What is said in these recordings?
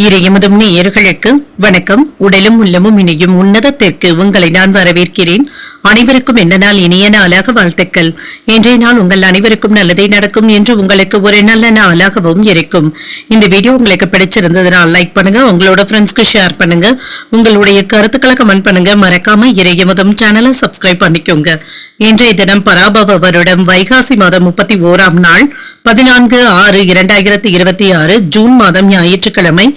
இறையமுதும் நேயர்களுக்கு வணக்கம். உடலும் உள்ளமும் இணையும் உன்னதத்திற்கு உங்களை நான் வரவேற்கிறேன். அனைவருக்கும் இந்த நாள் இனிய நாளாக வாழ்த்துக்கள். இன்றைய நாள் உங்கள் அனைவருக்கும் நல்லதே நடக்கும் என்று உங்களுக்கு ஒரு நல்ல நாளாகவும் இருக்கும். இந்த வீடியோ உங்களுக்கு பிடிச்சிருந்ததுனால் லைக் பண்ணுங்க, உங்களோட ஃப்ரெண்ட்ஸ்க்கு ஷேர் பண்ணுங்க, உங்களுடைய கருத்துக்களை கமெண்ட் பண்ணுங்க. மறக்காம இறையமுதும் சேனலை சப்ஸ்கிரைப் பண்ணிக்கோங்க. இன்றைய தினம் பராபவ வருடம் வைகாசி மாதம் 31ஆம் நாள் 14/6/2026 ஜூன் மாதம் ஞாயிற்றுக்கிழமை.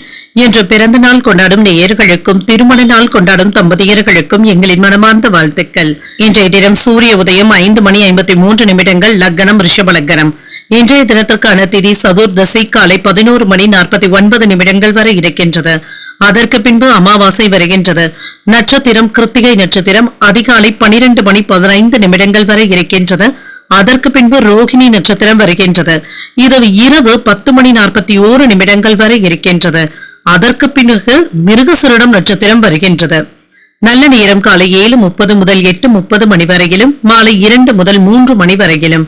இன்று பிறந்த நாள் கொண்டாடும் நேயர்களுக்கும் திருமண நாள் கொண்டாடும் தம்பதியர்களுக்கும் எங்களின் மனமார்ந்த வாழ்த்துக்கள். இன்றைய தினம் சூரிய உதயம் 5:53 லக்னம் ரிஷப லக்னம். இன்றைய தினத்திற்கான திதி சதுர்தசி காலை 11:49 வரை இருக்கின்றது. அதற்கு பின்பு அமாவாசை வருகின்றது. நட்சத்திரம் கிருத்திகை நட்சத்திரம் அதிகாலை 12:15 வரை இருக்கின்றது. அதற்கு பின்பு ரோகிணி நட்சத்திரம் வருகின்றது. இது இரவு 10:41 வரை இருக்கின்றது. அதற்கு பிறகு மிருகசீரிடம் நட்சத்திரம் வருகின்றது. நல்ல நேரம் காலை 7:30 முதல் 8:30 மணி வரையிலும், மாலை 2 முதல் 3 மணி வரையிலும்.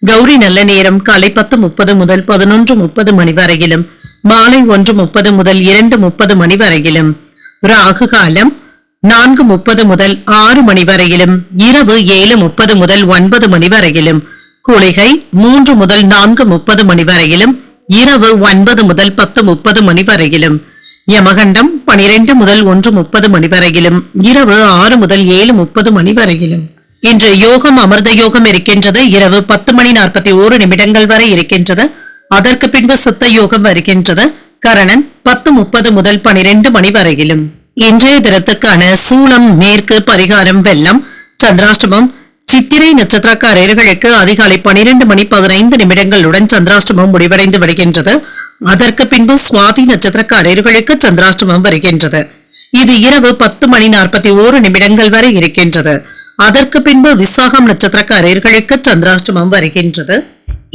கௌரி நல்ல நேரம் காலை 10:30 முதல் 11:30 மணி வரையிலும், மாலை 1:30 முதல் 2:30 மணி வரையிலும். ராகு காலம் 4:30 முதல் 6 மணி வரையிலும், இரவு 7:30 முதல் 9 மணி வரையிலும். குளிகை 3 முதல் 4:30 மணி வரையிலும், இரவு 9 முதல் 10:30 மணி வரையிலும். யமகண்டம் 12 முதல் 1:30 மணி வரையிலும், இரவு 6 முதல் 7:30 மணி வரையிலும். இன்று யோகம் அமிர்த யோகம் இருக்கின்றது. இரவு 10:41 வரை இருக்கின்றது. அதற்கு பின்பு சித்த யோகம் வருகின்றது. கரணன் 10:30 முதல் 12 மணி வரையிலும். இன்றைய தினத்துக்கான சூலம் மேற்கு, பரிகாரம் வெள்ளம். சந்திராஷ்டமம் சித்திரை நட்சத்திரக்காரர்களுக்கு அதிகாலை 12:15 சந்திராஷ்டமம் முடிவடைந்து விடுகின்றது. அதற்கு பின்பு சுவாதி நட்சத்திரக்காரர்களுக்கு சந்திராஷ்டமம் வருகின்றது. இது இரவு 10:41 வரை இருக்கின்றது. அதற்கு பின்பு விசாகம் நட்சத்திரக்காரர்களுக்கு சந்திராஷ்டமம் வருகின்றது.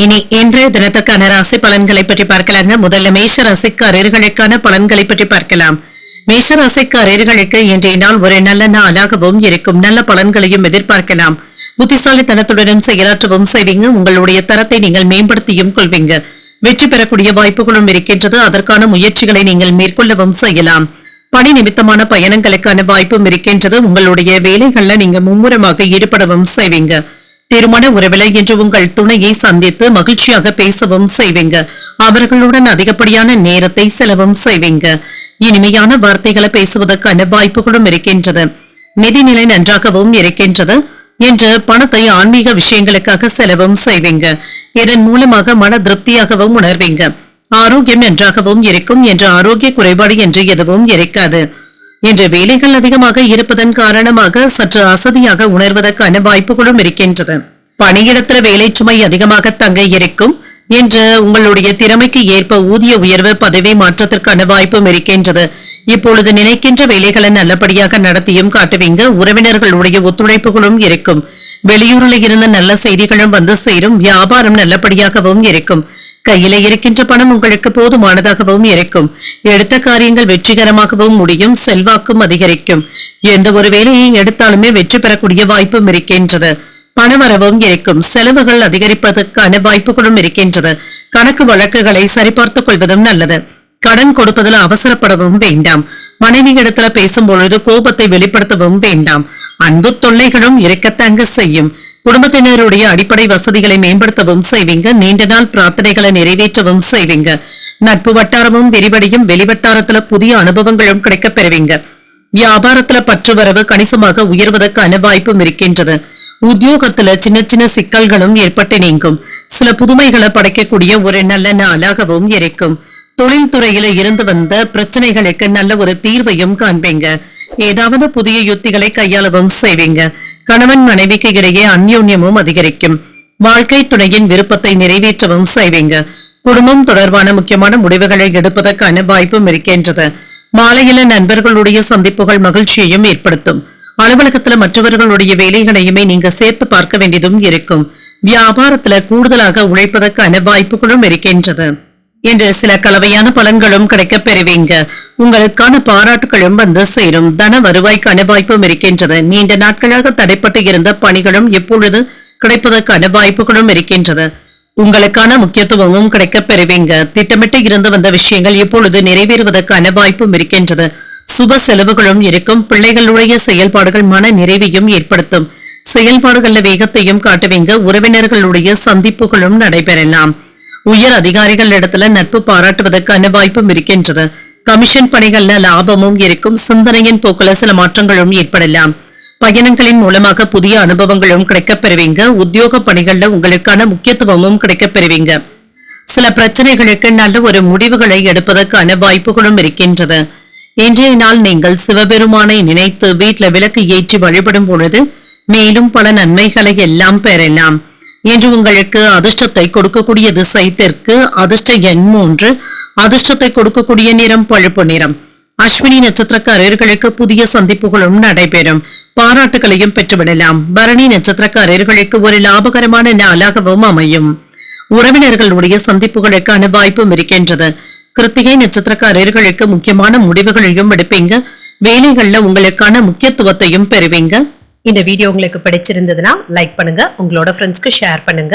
இனி இன்றைய தினத்துக்கான ராசி பலன்களை பற்றி பார்க்கலாங்க. முதல்ல மேஷ ராசிக்காரர்களுக்கான பலன்களை பற்றி பார்க்கலாம். மேஷராசிக்காரர்களுக்கு இன்றைய நாள் ஒரு நல்ல நாளாகவும் இருக்கும். நல்ல பலன்களையும் எதிர்பார்க்கலாம். புத்திசாலித்தனத்துடனும் செயலாற்றவும் செய்வீங்க. உங்களுடைய தரத்தை நீங்கள் மேம்படுத்தியும் கொள்வீங்க. வெற்றி பெறக்கூடிய வாய்ப்புகளும் இருக்கின்றது. அதற்கான முயற்சிகளை நீங்கள் மேற்கொள்ளவும் செய்யலாம். பணி நிமித்தமான பயணங்களுக்கான வாய்ப்பும் இருக்கின்றது. உங்களுடைய வேலைகள்ல நீங்க மும்முரமாக ஈடுபடவும் செய்வீங்க. திருமண உறவில இன்று உங்கள் துணையை சந்தித்து மகிழ்ச்சியாக பேசவும் செய்வீங்க. அவர்களுடன் அதிகப்படியான நேரத்தை செலவும் செய்வீங்க. இனிமையான வார்த்தைகளை பேசுவதற்கான வாய்ப்புகளும் இருக்கின்றது. நிதிநிலை நன்றாகவும் இருக்கின்றது. இன்று பணத்தை ஆன்மீக விஷயங்களுக்காக செலவும் செய்வீங்க. இதன் மூலமாக மன திருப்தியாகவும் உணர்வீங்க. ஆரோக்கியம் நன்றாகவும் இருக்கும். என்ற ஆரோக்கிய குறைபாடு என்று எதுவும் இருக்காது. இன்று வேலைகள் அதிகமாக இருப்பதன் காரணமாக சற்று அசதியாக உணர்வதற்கான வாய்ப்புகளும் இருக்கின்றது. பணியிடத்துல வேலை சுமை அதிகமாக தங்க இருக்கும். இன்று உங்களுடைய திறமைக்கு ஏற்ப ஊதிய உயர்வு, பதவி மாற்றத்திற்கான வாய்ப்பும் இருக்கின்றது. இப்பொழுது நினைக்கின்ற வேலைகளை நல்லபடியாக நடத்தியும் காட்டுவீங்க. உறவினர்களுடைய ஒத்துழைப்புகளும் இருக்கும். வெளியூரில் இருந்து நல்ல செய்திகளும் வந்து சேரும். வியாபாரம் நல்லபடியாகவும் இருக்கும். கையில இருக்கின்ற பணம் உங்களுக்கு போதுமானதாகவும் இருக்கும். எடுத்த காரியங்கள் வெற்றிகரமாகவும் முடியும். செல்வாக்கும் அதிகரிக்கும். எந்த ஒரு வேலையை எடுத்தாலுமே வெற்றி பெறக்கூடிய வாய்ப்பும் இருக்கின்றது. பணவரவும் இருக்கும். செலவுகள் அதிகரிப்பதற்கான வாய்ப்புகளும் இருக்கின்றது. கணக்கு வழக்குகளை சரிபார்த்துக் கொள்வதும் நல்லது. கடன் கொடுப்பதில் அவசரப்படவும் வேண்டாம். மனைவி இடத்துல பேசும் பொழுது கோபத்தை வெளிப்படுத்தவும் வேண்டாம். அன்பு தொல்லைகளும் இருக்கத்தங்க செய்யும். குடும்பத்தினருடைய அடிப்படை வசதிகளை மேம்படுத்தவும் செய்வீங்க. நீண்ட நாள் பிரார்த்தனைகளை நிறைவேற்றவும் செய்வீங்க. நட்பு வட்டாரமும் விரிவடையும். வெளிவட்டாரத்துல புதிய அனுபவங்களும் கிடைக்கப் பெறுவீங்க. வியாபாரத்துல பற்று வரவு கணிசமாக உயர்வதற்கான வாய்ப்பும் இருக்கின்றது. உத்தியோகத்துல சின்ன சின்ன சிக்கல்களும் ஏற்பட்டு நீங்கும். சில புதுமைகளை படைக்கக்கூடிய ஒரு நல்ல நாளாகவும் இருக்கும். தொழில்துறையில இருந்து வந்த பிரச்சனைகளுக்கு நல்ல ஒரு தீர்வையும் காண்பீங்க. ஏதாவது புதிய யுத்திகளை கையாளவும் செய்வீங்க. கணவன் மனைவிக்கு இடையே அந்யோன்யமும் அதிகரிக்கும். வாழ்க்கை துணையின் விருப்பத்தை நிறைவேற்றவும் செய்வீங்க. குடும்பம் தொடர்பான முக்கியமான முடிவுகளை எடுப்பதற்கான வாய்ப்பும் இருக்கின்றது. மாலையில நண்பர்களுடைய சந்திப்புகள் மகிழ்ச்சியையும் ஏற்படுத்தும். அலுவலகத்துல மற்றவர்களுடைய வேலைகளையுமே நீங்க சேர்த்து பார்க்க வேண்டியதும் இருக்கும். வியாபாரத்துல கூடுதலாக உழைப்பதற்கான வாய்ப்புகளும் இருக்கின்றது. என்று சில கலவையான பலன்களும் கிடைக்க பெறுவீங்க. உங்களுக்கான பாராட்டுகளும் வந்து சேரும். தன வருவாய்க்கான வாய்ப்பும் இருக்கின்றது. நீண்ட நாட்களாக தடைப்பட்டு இருந்த பணிகளும் எப்பொழுது கிடைப்பதற்கான வாய்ப்புகளும் இருக்கின்றது. உங்களுக்கான முக்கியத்துவமும் கிடைக்கப் பெறுவீங்க. திட்டமிட்டு இருந்து வந்த விஷயங்கள் இப்பொழுது நிறைவேறுவதற்கான வாய்ப்பும் இருக்கின்றது. சுப செலவுகளும் இருக்கும். பிள்ளைகளுடைய செயல்பாடுகள் மன நிறைவையும் ஏற்படுத்தும். செயல்பாடுகள்ல வேகத்தையும் காட்டுவீங்க. உறவினர்களுடைய சந்திப்புகளும் நடைபெறலாம். உயர் அதிகாரிகள் இடத்துல நட்பு பாராட்டுவதற்கான வாய்ப்பும் இருக்கின்றது. கமிஷன் பணிகள்ல லாபமும் இருக்கும். சிந்தனையின் போக்குல சில மாற்றங்களும் ஏற்படலாம். பயணங்களின் மூலமாக புதிய அனுபவங்களும் கிடைக்கப் பெறுவீங்க. உத்தியோக பணிகள்ல உங்களுக்கான முக்கியத்துவமும் கிடைக்கப் பெறுவீங்க. சில பிரச்சனைகளுக்கு நல்ல ஒரு முடிவுகளை எடுப்பதற்கான வாய்ப்புகளும் இருக்கின்றது. இன்றைய நாள் நீங்கள் சிவபெருமானை நினைத்து வீட்டுல விளக்கு ஏற்றி வழிபடும் பொழுது மேலும் பல நன்மைகளை எல்லாம் பெறலாம். இன்று உங்களுக்கு அதிர்ஷ்டத்தை கொடுக்கக்கூடிய திசை தெற்கு. அதிர்ஷ்ட எண் 3. அதிர்ஷ்டத்தை கொடுக்கக்கூடிய நிறம் பழுப்பு நிறம். அஸ்வினி நட்சத்திரக்காரர்களுக்கு புதிய சந்திப்புகளும் நடைபெறும். பாராட்டுகளையும் பெற்றுவிடலாம். பரணி நட்சத்திரக்காரர்களுக்கு ஒரு லாபகரமான நாளாகவும் அமையும். உறவினர்களுடைய சந்திப்புகளுக்கான வாய்ப்பும் இருக்கின்றது. கிருத்திகை நட்சத்திரக்காரர்களுக்கு முக்கியமான முடிவுகளையும் எடுப்பீங்க. வேலைகள்ல உங்களுக்கான முக்கியத்துவத்தையும் பெறுவீங்க. இந்த வீடியோ உங்களுக்கு பிடிச்சிருந்ததுன்னா லைக் பண்ணுங்க, உங்களோட ஃப்ரெண்ட்ஸ்க்கு ஷேர் பண்ணுங்க,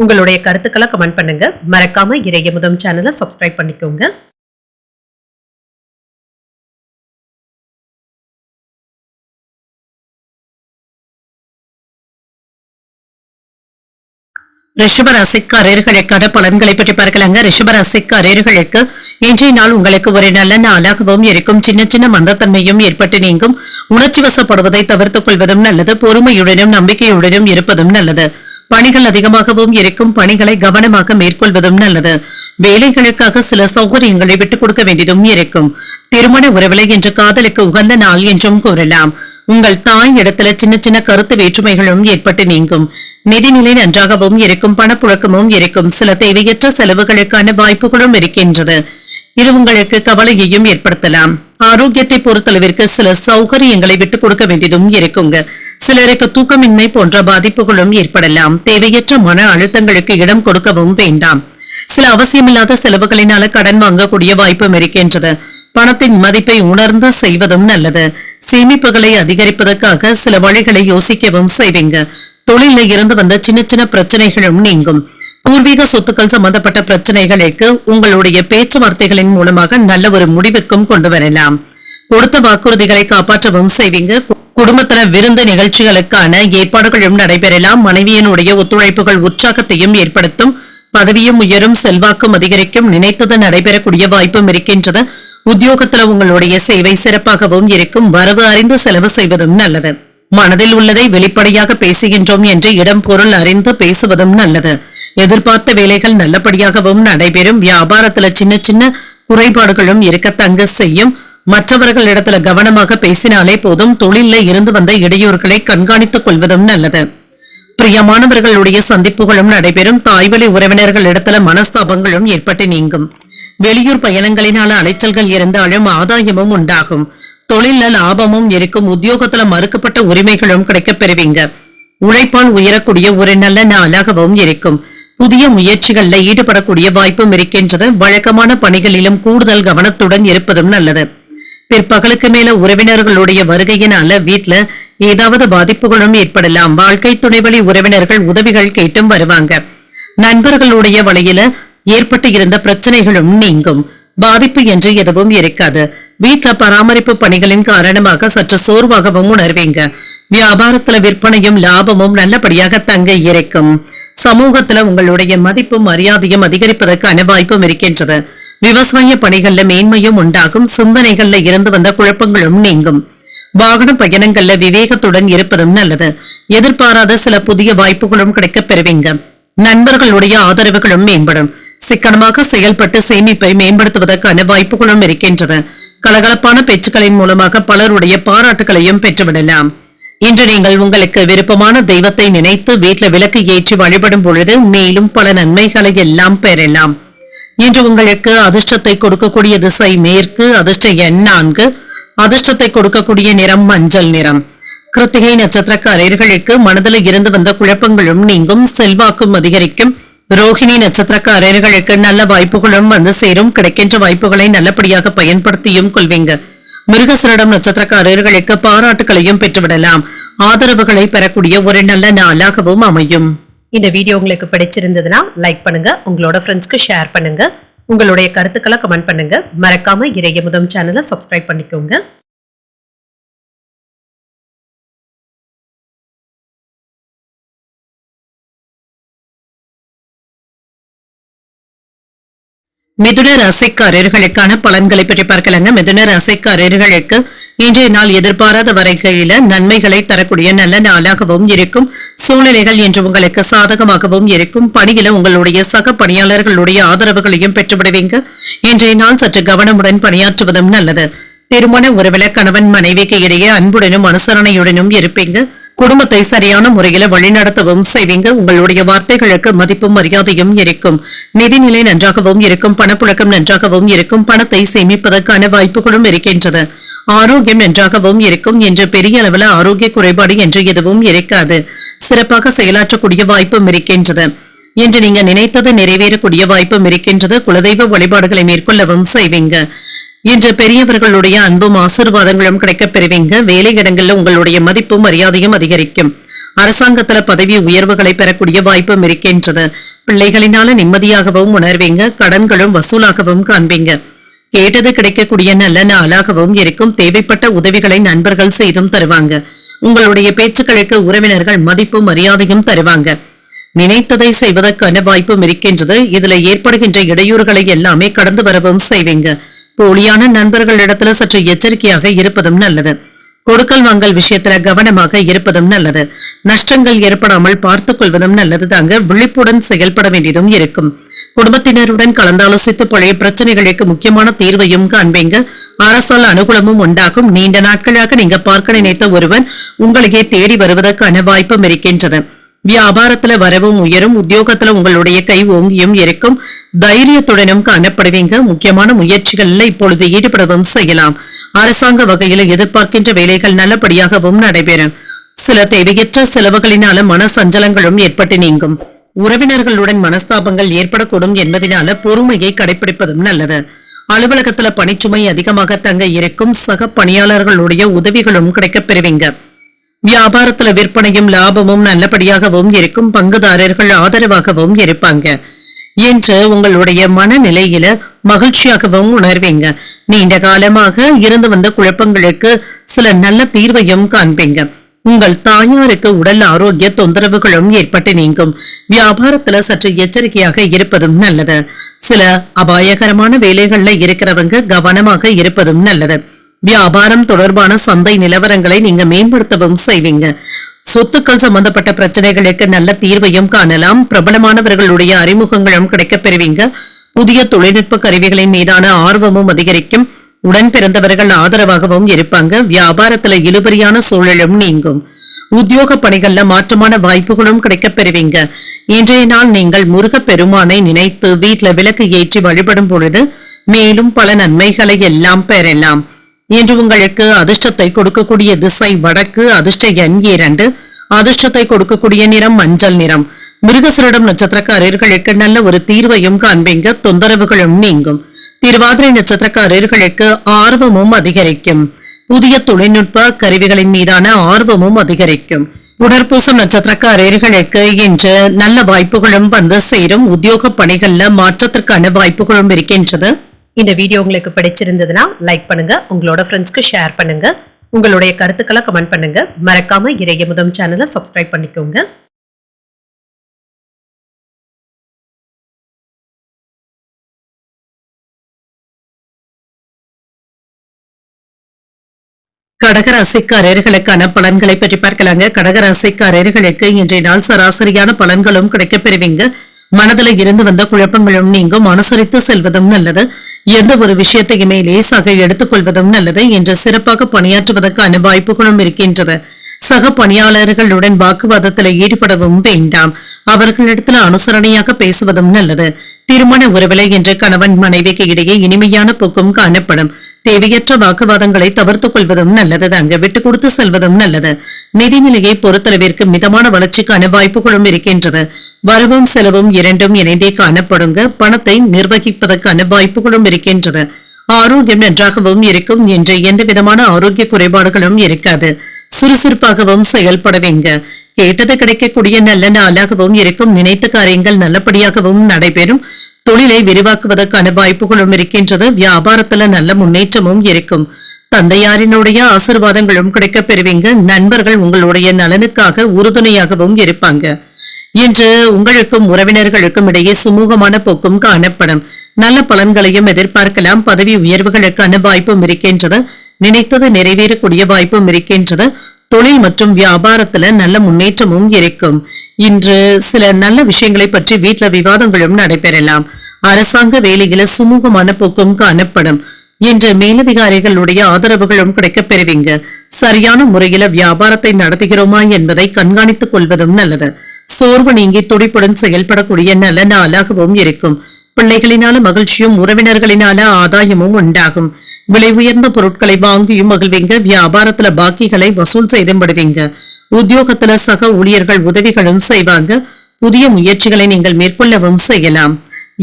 உங்களுடைய கருத்துக்களை கமெண்ட் பண்ணுங்க. மறக்காம இறையமுதம் சேனலை சப்ஸ்கிரைப் பண்ணிக்கோங்க. ரிஷபராசிக்காரர்களுக்கான பலன்களை பற்றி பார்க்கலாங்க. ரிஷபராசிக்காரர்களுக்கு இன்றைய நாள் உங்களுக்கு ஒரு நல்ல நாளாகவும் இருக்கும். சின்ன சின்ன மந்தத்தன்மையும் ஏற்பட்டு நீங்கும். உணர்ச்சி வசப்படுவதை தவிர்த்துக் கொள்வதும் நல்லது. பொறுமையுடனும் நம்பிக்கையுடனும் இருப்பதும் நல்லது. பணிகள் அதிகமாகவும் இருக்கும். பணிகளை கவனமாக மேற்கொள்வதும் நல்லது. வேலைகளுக்காக சில சௌகரியங்களை விட்டுக் கொடுக்க வேண்டியதும் இருக்கும். திருமண உறவிலை என்று காதலுக்கு உகந்த நாள் என்றும் கூறலாம். உங்கள் தாய் இடத்துல சின்ன சின்ன கருத்து வேற்றுமைகளும் ஏற்பட்டு நீங்கும். நிதிநிலை நன்றாகவும் இருக்கும். பணப்புழக்கமும் இருக்கும். சில தேவையற்ற செலவுகளுக்கான வாய்ப்புகளும் இருக்கின்றது. இது உங்களுக்கு கவலையையும் ஏற்படுத்தலாம். ஆரோக்கியத்தை பொறுத்தளவிற்கு சில சௌகரியங்களை விட்டுக் கொடுக்க வேண்டியதும் இருக்குங்க. சிலருக்கு தூக்கமின்மை போன்ற பாதிப்புகளும் ஏற்படலாம். தேவையற்ற மன அழுத்தங்களுக்கு இடம் கொடுக்கவும் வேண்டாம். சில அவசியமில்லாத செலவுகளினால கடன் வாங்கக்கூடிய வாய்ப்பும் இருக்கின்றது. பணத்தின் மதிப்பை உணர்ந்து செய்வதும் நல்லது. சேமிப்புகளை அதிகரிப்பதற்காக சில வழிகளை யோசிக்கவும் செய்வீங்க. தொழில இருந்து வந்த சின்ன சின்ன பிரச்சனைகளும் நீங்கும். பூர்வீக சொத்துக்கள் சம்பந்தப்பட்ட பிரச்சனைகளுக்கு உங்களுடைய பேச்சுவார்த்தைகளின் மூலமாக நல்ல ஒரு முடிவுக்கும் கொண்டு வரலாம். கொடுத்த வாக்குறுதிகளை காப்பாற்றவும் செய்வீங்க. குடும்பத்தின விருந்து நிகழ்ச்சிகளுக்கான ஏற்பாடுகளும் நடைபெறலாம். மனைவியினுடைய ஒத்துழைப்புகள் உற்சாகத்தையும் ஏற்படுத்தும். பதவியும் உயரும். செல்வாக்கும் அதிகரிக்கும். நினைத்தது நடைபெறக்கூடிய வாய்ப்பும் இருக்கின்றது. உத்தியோகத்துல உங்களுடைய சேவை சிறப்பாகவும் இருக்கும். வரவு அறிந்து செலவு செய்வதும் நல்லது. மனதில் உள்ளதை வெளிப்படையாக பேசுகின்றோம் என்று இடம் பொருள் அறிந்து பேசுவதும் நல்லது. எதிர்பார்த்த வேலைகள் நல்லபடியாகவும் நடைபெறும். வியாபாரத்துல சின்ன சின்ன குறைபாடுகளும் இருக்க தங்க செய்யும். மற்றவர்களிடத்துல கவனமாக பேசினாலே போதும். தொழில இருந்து வந்த இடையூறுகளை கண்காணித்துக் கொள்வதும் நல்லது. பிரியமானவர்களுடைய சந்திப்புகளும் நடைபெறும். தாய்வழி உறவினர்கள் இடத்துல மனஸ்தாபங்களும் ஏற்பட்டு நீங்கும். வெளியூர் பயணங்களினால அலைச்சல்கள் இருந்தாலும் ஆதாயமும் உண்டாகும். தொழில லாபமும் இருக்கும். உத்தியோகத்துல மறுக்கப்பட்ட உரிமைகளும் கிடைக்கப் பெறுவீங்க. உழைப்பால் உயரக்கூடிய ஒரு நல்ல நாளாகவும் இருக்கும். புதிய முயற்சிகள்ல ஈடுபடக்கூடிய வாய்ப்பும் இருக்கின்றது. வழக்கமான பணிகளிலும் கூடுதல் கவனத்துடன் இருப்பதும் நல்லது. பிற்பகலுக்கு மேல உறவினர்களுடைய வருகையினால வீட்டுல ஏதாவது பாதிப்புகளும் ஏற்படலாம். வாழ்க்கை துணைவழி உறவினர்கள் உதவிகள் கேட்டும் வருவாங்க. நண்பர்களுடைய வழியில ஏற்பட்டு இருந்த பிரச்சனைகளும் நீங்கும். பாதிப்பு என்று எதுவும் இருக்காது. வீட்டுல பராமரிப்பு பணிகளின் காரணமாக சற்று சோர்வாகவும் உணர்வீங்க. வியாபாரத்துல விற்பனையும் லாபமும் நல்லபடியாக தங்க இருக்கும். சமூகத்துல உங்களுடைய மதிப்பும் மரியாதையும் அதிகரிப்பதற்கான வாய்ப்பும் இருக்கின்றது. விவசாய பணிகள்ல மேன்மையும் உண்டாகும். சிந்தனைகள்ல இருந்து வந்த குழப்பங்களும் நீங்கும். வாகன பயணங்கள்ல விவேகத்துடன் இருப்பதும் நல்லது. எதிர்பாராத சில புதிய வாய்ப்புகளும் கிடைக்கப் பெறுவீங்க. நண்பர்களுடைய ஆதரவுகளும் மேம்படும். சிக்கனமாக செயல்பட்டு சேமிப்பை மேம்படுத்துவதற்கான வாய்ப்புகளும் இருக்கின்றது. கலகலப்பான பேச்சுக்களின் மூலமாக பலருடைய பாராட்டுகளையும் பெற்றுவிடலாம். இன்று நீங்கள் உங்களுக்கு விருப்பமான தெய்வத்தை நினைத்து வீட்டுல விளக்கு ஏற்றி வழிபடும் பொழுது மேலும் பல நன்மைகளை எல்லாம் பெறலாம். இன்று உங்களுக்கு அதிர்ஷ்டத்தை கொடுக்கக்கூடிய திசை மேற்கு. அதிர்ஷ்ட எண் 4. அதிர்ஷ்டத்தை கொடுக்கக்கூடிய நிறம் மஞ்சள் நிறம். கிருத்திகை நட்சத்திரக்காரர்களுக்கு மனதில் இருந்து வந்த குழப்பங்களும் நீங்கும். செல்வாக்கும் அதிகரிக்கும். ரோஹிணி நட்சத்திரக்காரர்களுக்கு நல்ல வாய்ப்புகளும் வந்து சேரும். கிடைக்கின்ற வாய்ப்புகளை நல்லபடியாக பயன்படுத்தியும் கொள்வீங்க. மிருகசீரிடம் நட்சத்திரக்காரர்களுக்கு பாராட்டுகளையும் பெற்றுவிடலாம். ஆதரவுகளை பெறக்கூடிய ஒரு நல்ல நாளாகவும் அமையும். இந்த வீடியோ உங்களுக்கு பிடிச்சிருந்ததுன்னா லைக் பண்ணுங்க, உங்களோட ஃப்ரெண்ட்ஸ்க்கு ஷேர் பண்ணுங்க. உங்களுடைய கருத்துக்களை கமெண்ட் பண்ணுங்க. மறக்காம இறையமுதம் சேனலை சப்ஸ்கிரைப் பண்ணிக்கோங்க. மிதுன ராசிக்காரர்களுக்கான பலன்களை பற்றி பார்க்கலாங்க. மிதுன ராசிக்காரர்களுக்கு இன்றைய நாள் எதிர்பாராத வரைகையில நன்மைகளை தரக்கூடிய நல்ல நாளாகவும் இருக்கும். சூழ்நிலைகள் என்று உங்களுக்கு சாதகமாகவும் இருக்கும். பணியில உங்களுடைய சக பணியாளர்களுடைய ஆதரவுகளையும் பெற்றுவிடுவீங்க. இன்றைய நாள் சற்று கவனமுடன் பணியாற்றுவதும் நல்லது. திருமண உறவில கணவன் மனைவிக்கு இடையே அன்புடனும் அனுசரணையுடனும் இருப்பீங்க. குடும்பத்தை சரியான முறையில வழிநடத்தவும் செய்வீங்க. உங்களுடைய வார்த்தைகளுக்கு மதிப்பும் மரியாதையும் இருக்கும். நிதிநிலை நன்றாகவும் இருக்கும். பணப்புழக்கம் நன்றாகவும் இருக்கும். பணத்தை சேமிப்பதற்கான வாய்ப்புகளும் இருக்கின்றது. ஆரோக்கியம் நன்றாகவும் இருக்கும். என்று பெரிய அளவில் ஆரோக்கிய குறைபாடு என்று எதுவும் இருக்காது. சிறப்பாக செயலாற்றக்கூடிய வாய்ப்பும் இருக்கின்றது. என்று நீங்க நினைத்தது நிறைவேறக்கூடிய வாய்ப்பும் இருக்கின்றது. குலதெய்வ வழிபாடுகளை மேற்கொள்ளவும் செய்வீங்க. இன்று பெரியவர்களுடைய அன்பும் ஆசீர்வாதங்களும் கிடைக்கப் பெறுவீங்க. வேலை இடங்கள்ல உங்களுடைய மதிப்பும் மரியாதையும் அதிகரிக்கும். அரசாங்கத்துல பதவி உயர்வுகளை பெறக்கூடிய வாய்ப்பும் இருக்கின்றது. பிள்ளைகளினால நிம்மதியாகவும் உணர்வீங்க. கடன்களும் வசூலாகவும் காண்பீங்க. கேட்டது கிடைக்கக்கூடிய நல்ல நாளாகவும் இருக்கும். தேவைப்பட்ட உதவிகளை நண்பர்கள் செய்தும் தருவாங்க. உங்களுடைய பேச்சுக்களுக்கு உறவினர்கள் மதிப்பும் மரியாதையும் தருவாங்க. நினைத்ததை செய்வதற்கான வாய்ப்பும் இருக்கின்றது. இதுல ஏற்படுகின்ற இடையூறுகளை எல்லாமே கடந்து வரவும் செய்வீங்க. போலியான நண்பர்களிடத்துல சற்று எச்சரிக்கையாக இருப்பதும் நல்லது. கொடுக்கல் வாங்கல் விஷயத்துல கவனமாக இருப்பதும் நல்லது. நஷ்டங்கள் ஏற்படாமல் பார்த்துக் கொள்வதும் நல்லது தாங்க. விழிப்புடன் செயல்பட வேண்டியதும் இருக்கும். குடும்பத்தினருடன் கலந்தாலோசித்து பழைய பிரச்சனைகளுக்கு முக்கியமான தீர்வையும் காண்பீங்க. அரசால் அனுகூலமும் உண்டாகும். நீண்ட நாட்களாக நீங்க பார்க்க நினைத்த ஒருவன் உங்களையே தேடி வருவதற்கான வாய்ப்பும் இருக்கின்றது. வியாபாரத்துல வரவும் உயரும். உத்தியோகத்துல உங்களுடைய கை ஓங்கியும் இருக்கும். தைரியத்துடனும் காணப்படுவீங்க. முக்கியமான முயற்சிகள்ல இப்பொழுது ஈடுபடவும் செய்யலாம். அரசாங்க வகையில எதிர்பார்க்கின்ற வேலைகள் நல்லபடியாகவும் நடைபெறும். சில தேவையற்ற செலவுகளினால மன சஞ்சலங்களும் ஏற்பட்டு நீங்கும். உறவினர்களுடன் மனஸ்தாபங்கள் ஏற்படக்கூடும் என்பதனால பொறுமையை கடைபிடிப்பதும் நல்லது. அலுவலகத்துல பணிச்சுமை அதிகமாக தங்க இருக்கும். சக பணியாளர்களுடைய உதவிகளும் கிடைக்கப் பெறுவீங்க. வியாபாரத்துல விற்பனையும் லாபமும் நல்லபடியாகவும் இருக்கும். பங்குதாரர்கள் ஆதரவாகவும் இருப்பாங்க. என்று உங்களுடைய மனநிலையில மகிழ்ச்சியாகவும் உணர்வீங்க. நீண்ட காலமாக இருந்து வந்த குழப்பங்களுக்கு சில நல்ல தீர்வையும் காண்பீங்க. உங்கள் தாயாருக்கு உடல் ஆரோக்கிய தொந்தரவுகளும் ஏற்பட்டு நீங்கும். வியாபாரத்துல சற்று எச்சரிக்கையாக இருப்பதும் நல்லது. சில அபாயகரமான வேலைகள்ல இருக்கிறவங்க கவனமாக இருப்பதும் நல்லது. வியாபாரம் தொடர்பான சந்தை நிலவரங்களை நீங்க மேம்படுத்தவும் செய்வீங்க. சொத்துக்கள் சம்பந்தப்பட்ட பிரச்சனைகளுக்கு நல்ல தீர்வையும் காணலாம். பிரபலமானவர்களுடைய அறிமுகங்களும் கிடைக்கப் பெறுவீங்க. புதிய தொழில்நுட்ப கருவிகளின் மீதான ஆர்வமும் அதிகரிக்கும். உடன் பிறந்தவர்கள் ஆதரவாகவும் இருப்பாங்க. வியாபாரத்துல இழுபறியான சூழலும் நீங்கும். உத்தியோக பணிகள்ல மாற்றமான வாய்ப்புகளும் கிடைக்கப் பெறுவீங்க. இன்றைய நாள் நீங்கள் முருகப் பெருமானை நினைத்து வீட்டுல விளக்கு ஏற்றி வழிபடும் பொழுது மேலும் பல நன்மைகளை எல்லாம் பெறலாம். இன்று உங்களுக்கு அதிர்ஷ்டத்தை கொடுக்கக்கூடிய திசை வடக்கு. அதிர்ஷ்ட எண் 2. அதிர்ஷ்டத்தை கொடுக்கக்கூடிய நிறம் மஞ்சள் நிறம். மிருகசீரிடம் நட்சத்திரக்காரர்களுக்கு நல்ல ஒரு தீர்வையும் காண்பீங்க. தொந்தரவுகளும் நீங்கும். திருவாதிரை நட்சத்திரக்காரர்களுக்கு ஆர்வமும் அதிகரிக்கும். புதிய தொழில்நுட்ப கருவிகளின் மீதான ஆர்வமும் அதிகரிக்கும். உடற்பூசம் நட்சத்திரக்காரர்களுக்கு இன்று நல்ல வாய்ப்புகளும் வந்து சேரும். உத்தியோக பணிகள்ல மாற்றத்திற்கான வாய்ப்புகளும் இருக்கின்றது. இந்த வீடியோ உங்களுக்கு பிடிச்சிருந்ததுன்னா லைக் பண்ணுங்க, உங்களோட ஃப்ரெண்ட்ஸ்க்கு ஷேர் பண்ணுங்க. உங்களுடைய கருத்துக்களை கமெண்ட் பண்ணுங்க. மறக்காம இறையமுதம் சேனலை சப்ஸ்கிரைப் பண்ணிக்கோங்க. கடகராசிக்காரர்களுக்கான பலன்களை பற்றி பார்க்கலாங்க. கடகராசிக்காரர்களுக்கு இன்றைய நாள் சராசரியான பலன்களும் கிடைக்கப் பெறுவீங்க. மனதில் இருந்து வந்த குழப்பங்களும் நீங்கும். அனுசரித்து செல்வதும் நல்லது. எந்த ஒரு விஷயத்தையுமே லேசாக எடுத்துக் கொள்வதும் நல்லது. என்று சிறப்பாக பணியாற்றுவதற்கான வாய்ப்புகளும் இருக்கின்றது. சக பணியாளர்களுடன் வாக்குவாதத்தில் ஈடுபடவும் வேண்டாம். அவர்களிடத்தில் அனுசரணையாக பேசுவதும் நல்லது. திருமண உறவிலை என்று கணவன் மனைவிக்கு இடையே இனிமையான போக்கும் காணப்படும். தேவையற்ற வாக்குவாதங்களை தவிர்த்துக் கொள்வதும் நல்லது. அங்கு விட்டு கொடுத்து செல்வதும் நல்லது. நிதிநிலையை பொறுத்தளவிற்கு மிதமான வளர்ச்சிக்கான வாய்ப்புகளும் இருக்கின்றது. வரவும் செலவும் இரண்டும் இணைந்தே காணப்படுங்க. பணத்தை நிர்வகிப்பதற்கான வாய்ப்புகளும் இருக்கின்றது. ஆரோக்கியம் நன்றாகவும் இருக்கும். என்று எந்த விதமான ஆரோக்கிய குறைபாடுகளும் இருக்காது. சுறுசுறுப்பாகவும் செயல்படுவீங்க. கேட்டது கிடைக்கக்கூடிய நல்ல நாளாகவும் இருக்கும். நினைத்த காரியங்கள் நல்லபடியாகவும் நடைபெறும். தொழிலை விரிவாக்குவதற்கான வாய்ப்புகளும் இருக்கின்றது. வியாபாரத்துல நல்ல முன்னேற்றமும் இருக்கும். தந்தையாரினுடைய ஆசீர்வாதங்களும் கிடைக்கப் பெறுவீங்க. நண்பர்கள் உங்களுடைய நலனுக்காக உறுதுணையாகவும் இருப்பாங்க. இன்று உங்களுக்கும் உறவினர்களுக்கும் இடையே சுமூகமான போக்கும் காணப்படும். நல்ல பலன்களையும் எதிர்பார்க்கலாம். பதவி உயர்வுகளுக்கான வாய்ப்பும் இருக்கின்றது. நினைத்தது நிறைவேறக்கூடிய வாய்ப்பும் இருக்கின்றது. தொழில் மற்றும் வியாபாரத்துல நல்ல முன்னேற்றமும் இருக்கும். இன்று சில நல்ல விஷயங்களை பற்றி வீட்டுல விவாதங்களும் நடைபெறலாம். அரசாங்க வேலையில சுமூகமான போக்கும் காணப்படும். இன்று மேலதிகாரிகளுடைய ஆதரவுகளும் கிடைக்கப் பெறுவீங்க. சரியான முறையில வியாபாரத்தை நடத்துகிறோமா என்பதை கண்காணித்துக் கொள்வதும் நல்லது. சோர்வு நீங்கி துடிப்புடன் செயல்படக்கூடிய நல்ல நாளாகவும் இருக்கும். பிள்ளைகளினால மகிழ்ச்சியும் உறவினர்களினால ஆதாயமும் உண்டாகும். விலை உயர்ந்த பொருட்களை வாங்கியும் மகிழ்வீங்க. வியாபாரத்துல பாக்கிகளை வசூல் செய்தும் விடுவீங்க. உத்தியோகத்துல சக ஊழியர்கள் உதவிகளும் செய்வாங்க. புதிய முயற்சிகளை நீங்கள் மேற்கொள்ளவும் செய்யலாம்.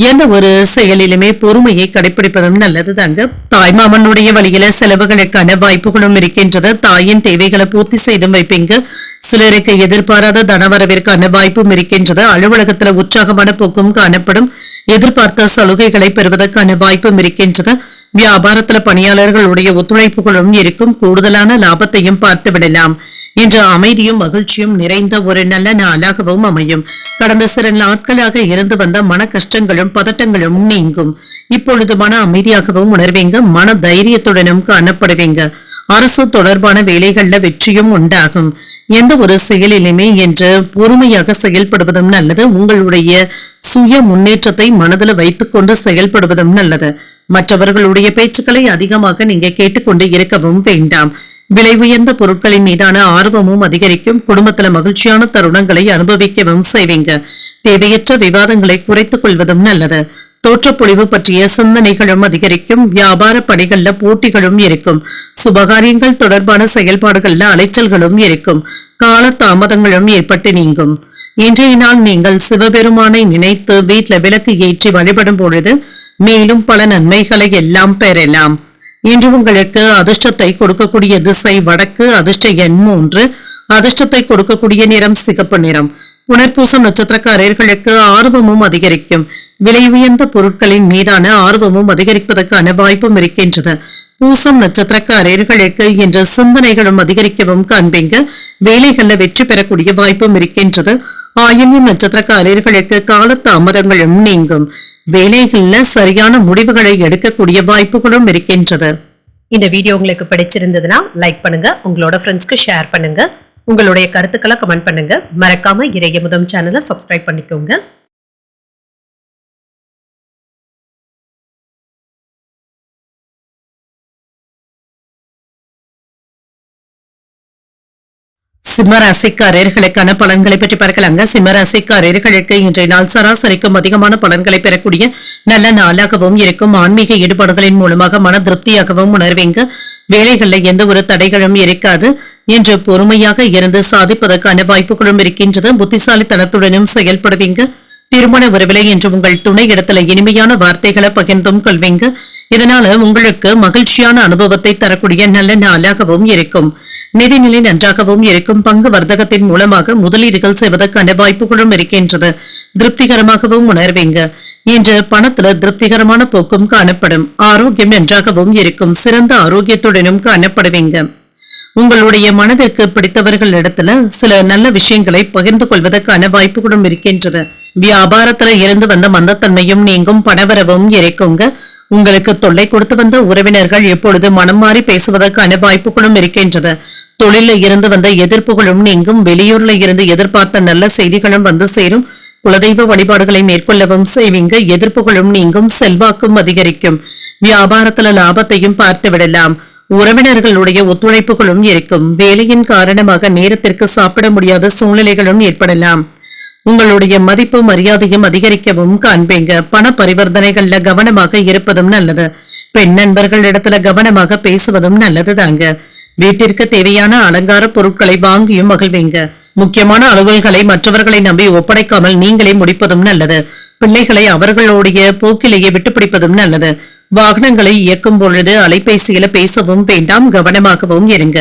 எந்த ஒரு செயலிலுமே பொறுமையை கடைபிடிப்பதும் நல்லது தாங்க. தாய்மாமனுடைய வழியில செலவுகளுக்கான வாய்ப்புகளும் இருக்கின்றது. தாயின் தேவைகளை பூர்த்தி செய்தும் வைப்பீங்க. சிலருக்கு எதிர்பாராத தனவரவிற்கான வாய்ப்பும் இருக்கின்றது. அலுவலகத்துல உற்சாகமான போக்கும் காணப்படும். எதிர்பார்த்த சலுகைகளை பெறுவதற்கான வாய்ப்பும் இருக்கின்றது. வியாபாரத்துல பணியாளர்களுடைய ஒத்துழைப்புகளும் இருக்கும். கூடுதலான லாபத்தையும் பார்த்து விடலாம். இன்று அமைதியும் மகிழ்ச்சியும் நிறைந்த ஒரு நல்ல நாளாகவும் அமையும். கடந்த சில நாட்களாக இருந்து வந்த மன கஷ்டங்களும் பதட்டங்களும் நீங்கும். இப்பொழுது மன அமைதியாகவும் உணர்வீங்க. மன தைரியத்துடனும் காணப்படுவீங்க. அரசு தொடர்பான வேலைகள்ல வெற்றியும் உண்டாகும். எந்த ஒரு செயலிலுமே என்று பொறுமையாக செயல்படுவதும் நல்லது. உங்களுடைய சுய முன்னேற்றத்தை மனதில் வைத்துக் கொண்டு செயல்படுவதும் நல்லது. மற்றவர்களுடைய பேச்சுக்களை அதிகமாக நீங்க கேட்டுக்கொண்டு இருக்கவும் வேண்டாம். விலை உயர்ந்த பொருட்களின் மீதான ஆர்வமும் அதிகரிக்கும். குடும்பத்துல மகிழ்ச்சியான தருணங்களை அனுபவிக்கவும் செய்வீங்க. தேவையற்ற விவாதங்களை குறைத்துக் கொள்வதும் நல்லது. தோற்றப்பொழிவு பற்றிய சிந்தனைகளும் அதிகரிக்கும். வியாபார பணிகள்ல போட்டிகளும் இருக்கும். சுபகாரியங்கள் தொடர்பான செயல்பாடுகள்ல அலைச்சல்களும் இருக்கும். கால தாமதங்களும் ஏற்பட்டு நீங்கும். இன்றைய நாள் நீங்கள் சிவபெருமானை நினைத்து வீட்டுல விளக்கு ஏற்றி வழிபடும் பொழுது மேலும் பல நன்மைகளை எல்லாம் பெறலாம். இன்று உங்களுக்கு அதிர்ஷ்டத்தை கொடுக்கக்கூடிய திசை வடக்கு. அதிர்ஷ்ட எண் 3. அதிர்ஷ்டத்தை கொடுக்கக்கூடிய நிறம் சிகப்பு நிறம். புனர்பூசம் நட்சத்திரக்காரர்களுக்கு ஆர்வமும் அதிகரிக்கும். விலை உயர்ந்த பொருட்களின் மீதான ஆர்வமும் அதிகரிப்பதற்கான வாய்ப்பும் இருக்கின்றது. பூசம் நட்சத்திரக்காரர்களுக்கு இன்று சிந்தனைகளும் அதிகரிக்கவும் காண்பீங்க. வேலைகள்ல வெற்றி பெறக்கூடிய வாய்ப்பும் இருக்கின்றது. ஆயில்யம் நட்சத்திரக்காரர்களுக்கு கால தாமதங்களும் நீங்கும். வேலைகள்ல சரியான முடிவுகளை எடுக்கக்கூடிய வாய்ப்புகளும் இருக்கின்றது. இந்த வீடியோ உங்களுக்கு பிடிச்சிருந்ததுன்னா லைக் பண்ணுங்க. உங்களோட ஃப்ரெண்ட்ஸ்க்கு ஷேர் பண்ணுங்க. உங்களுடைய கருத்துக்களை கமெண்ட் பண்ணுங்க. மறக்காம இறையமுதம் சேனலை சப்ஸ்கிரைப் பண்ணிக்கோங்க. சிம்மராசிக்காரர்களுக்கான பலன்களை பற்றி பார்க்கலாங்க. சிம்மராசிக்காரர்களுக்கு இன்றைய நாள் சராசரிக்கும் அதிகமான பலன்களை பெறக்கூடிய நல்ல நாளாகவும் இருக்கும். ஆன்மீக ஈடுபாடுகளின் மூலமாக மன திருப்தியாகவும் உணர்வீங்க. வேலைகள்ல எந்த ஒரு தடைகளும் இருக்காது. இன்று பொறுமையாக இருந்து சாதிப்பதற்கான வாய்ப்புகளும் இருக்கின்றது. புத்திசாலித்தனத்துடனும் செயல்படுவீங்க. திருமண உறவிலை என்று உங்கள் துணை இடத்துல இனிமையான வார்த்தைகளை பகிர்ந்தும் கொள்வீங்க. இதனால உங்களுக்கு மகிழ்ச்சியான அனுபவத்தை தரக்கூடிய நல்ல நாளாகவும் இருக்கும். நிதிநிலை நன்றாகவும் இருக்கும். பங்கு வர்த்தகத்தின் மூலமாக முதலீடுகள் செய்வதற்கான வாய்ப்புகளும் இருக்கின்றது. திருப்திகரமாகவும் உணர்வீங்க. இன்று பணத்துல திருப்திகரமான போக்கும் காணப்படும். ஆரோக்கியம் நன்றாகவும் இருக்கும். சிறந்த ஆரோக்கியத்துடனும் காணப்படுவீங்க. உங்களுடைய மனதிற்கு பிடித்தவர்களிடத்துல சில நல்ல விஷயங்களை பகிர்ந்து கொள்வதற்கான வாய்ப்புகளும் இருக்கின்றது. வியாபாரத்துல இருந்து வந்த மந்தத்தன்மையும் நீங்கும். பணவரவும் இருக்குங்க. உங்களுக்கு தொல்லை கொடுத்து வந்த உறவினர்கள் எப்பொழுது மனம் மாறி பேசுவதற்கான வாய்ப்புகளும் இருக்கின்றது. தொழில இருந்து வந்த எதிர்ப்புகளும் நீங்கும். வெளியூர்ல இருந்து எதிர்பார்த்த நல்ல செய்திகளும் வந்து சேரும். குலதெய்வ வழிபாடுகளை மேற்கொள்ளவும் செய்வீங்க. எதிர்ப்புகளும் நீங்கும். செல்வாக்கும் அதிகரிக்கும். வியாபாரத்துல லாபத்தையும் பார்த்து விடலாம். உறவினர்களுடைய ஒத்துழைப்புகளும் இருக்கும். வேலையின் காரணமாக நேரத்திற்கு சாப்பிட முடியாத சூழ்நிலைகளும் ஏற்படலாம். உங்களுடைய மதிப்பு மரியாதையும் அதிகரிக்கவும் காண்பீங்க. பண பரிவர்த்தனைகள்ல கவனமாக இருப்பதும் நல்லது. பெண் நண்பர்களிடத்துல கவனமாக பேசுவதும் நல்லது தாங்க. வீட்டிற்கு தேவையான அலங்கார பொருட்களை வாங்கியும் மகிழ்வீங்க. முக்கியமான அலுவல்களை மற்றவர்களை நம்பி ஒப்படைக்காமல் நீங்களே முடிப்பதும் நல்லது. பிள்ளைகளை அவர்களுடைய போக்கிலேயே விட்டுப்பிடிப்பதும் நல்லது. வாகனங்களை இயக்கும் பொழுது அலைபேசியில பேசவும் வேண்டாம். கவனமாகவும் இருங்க.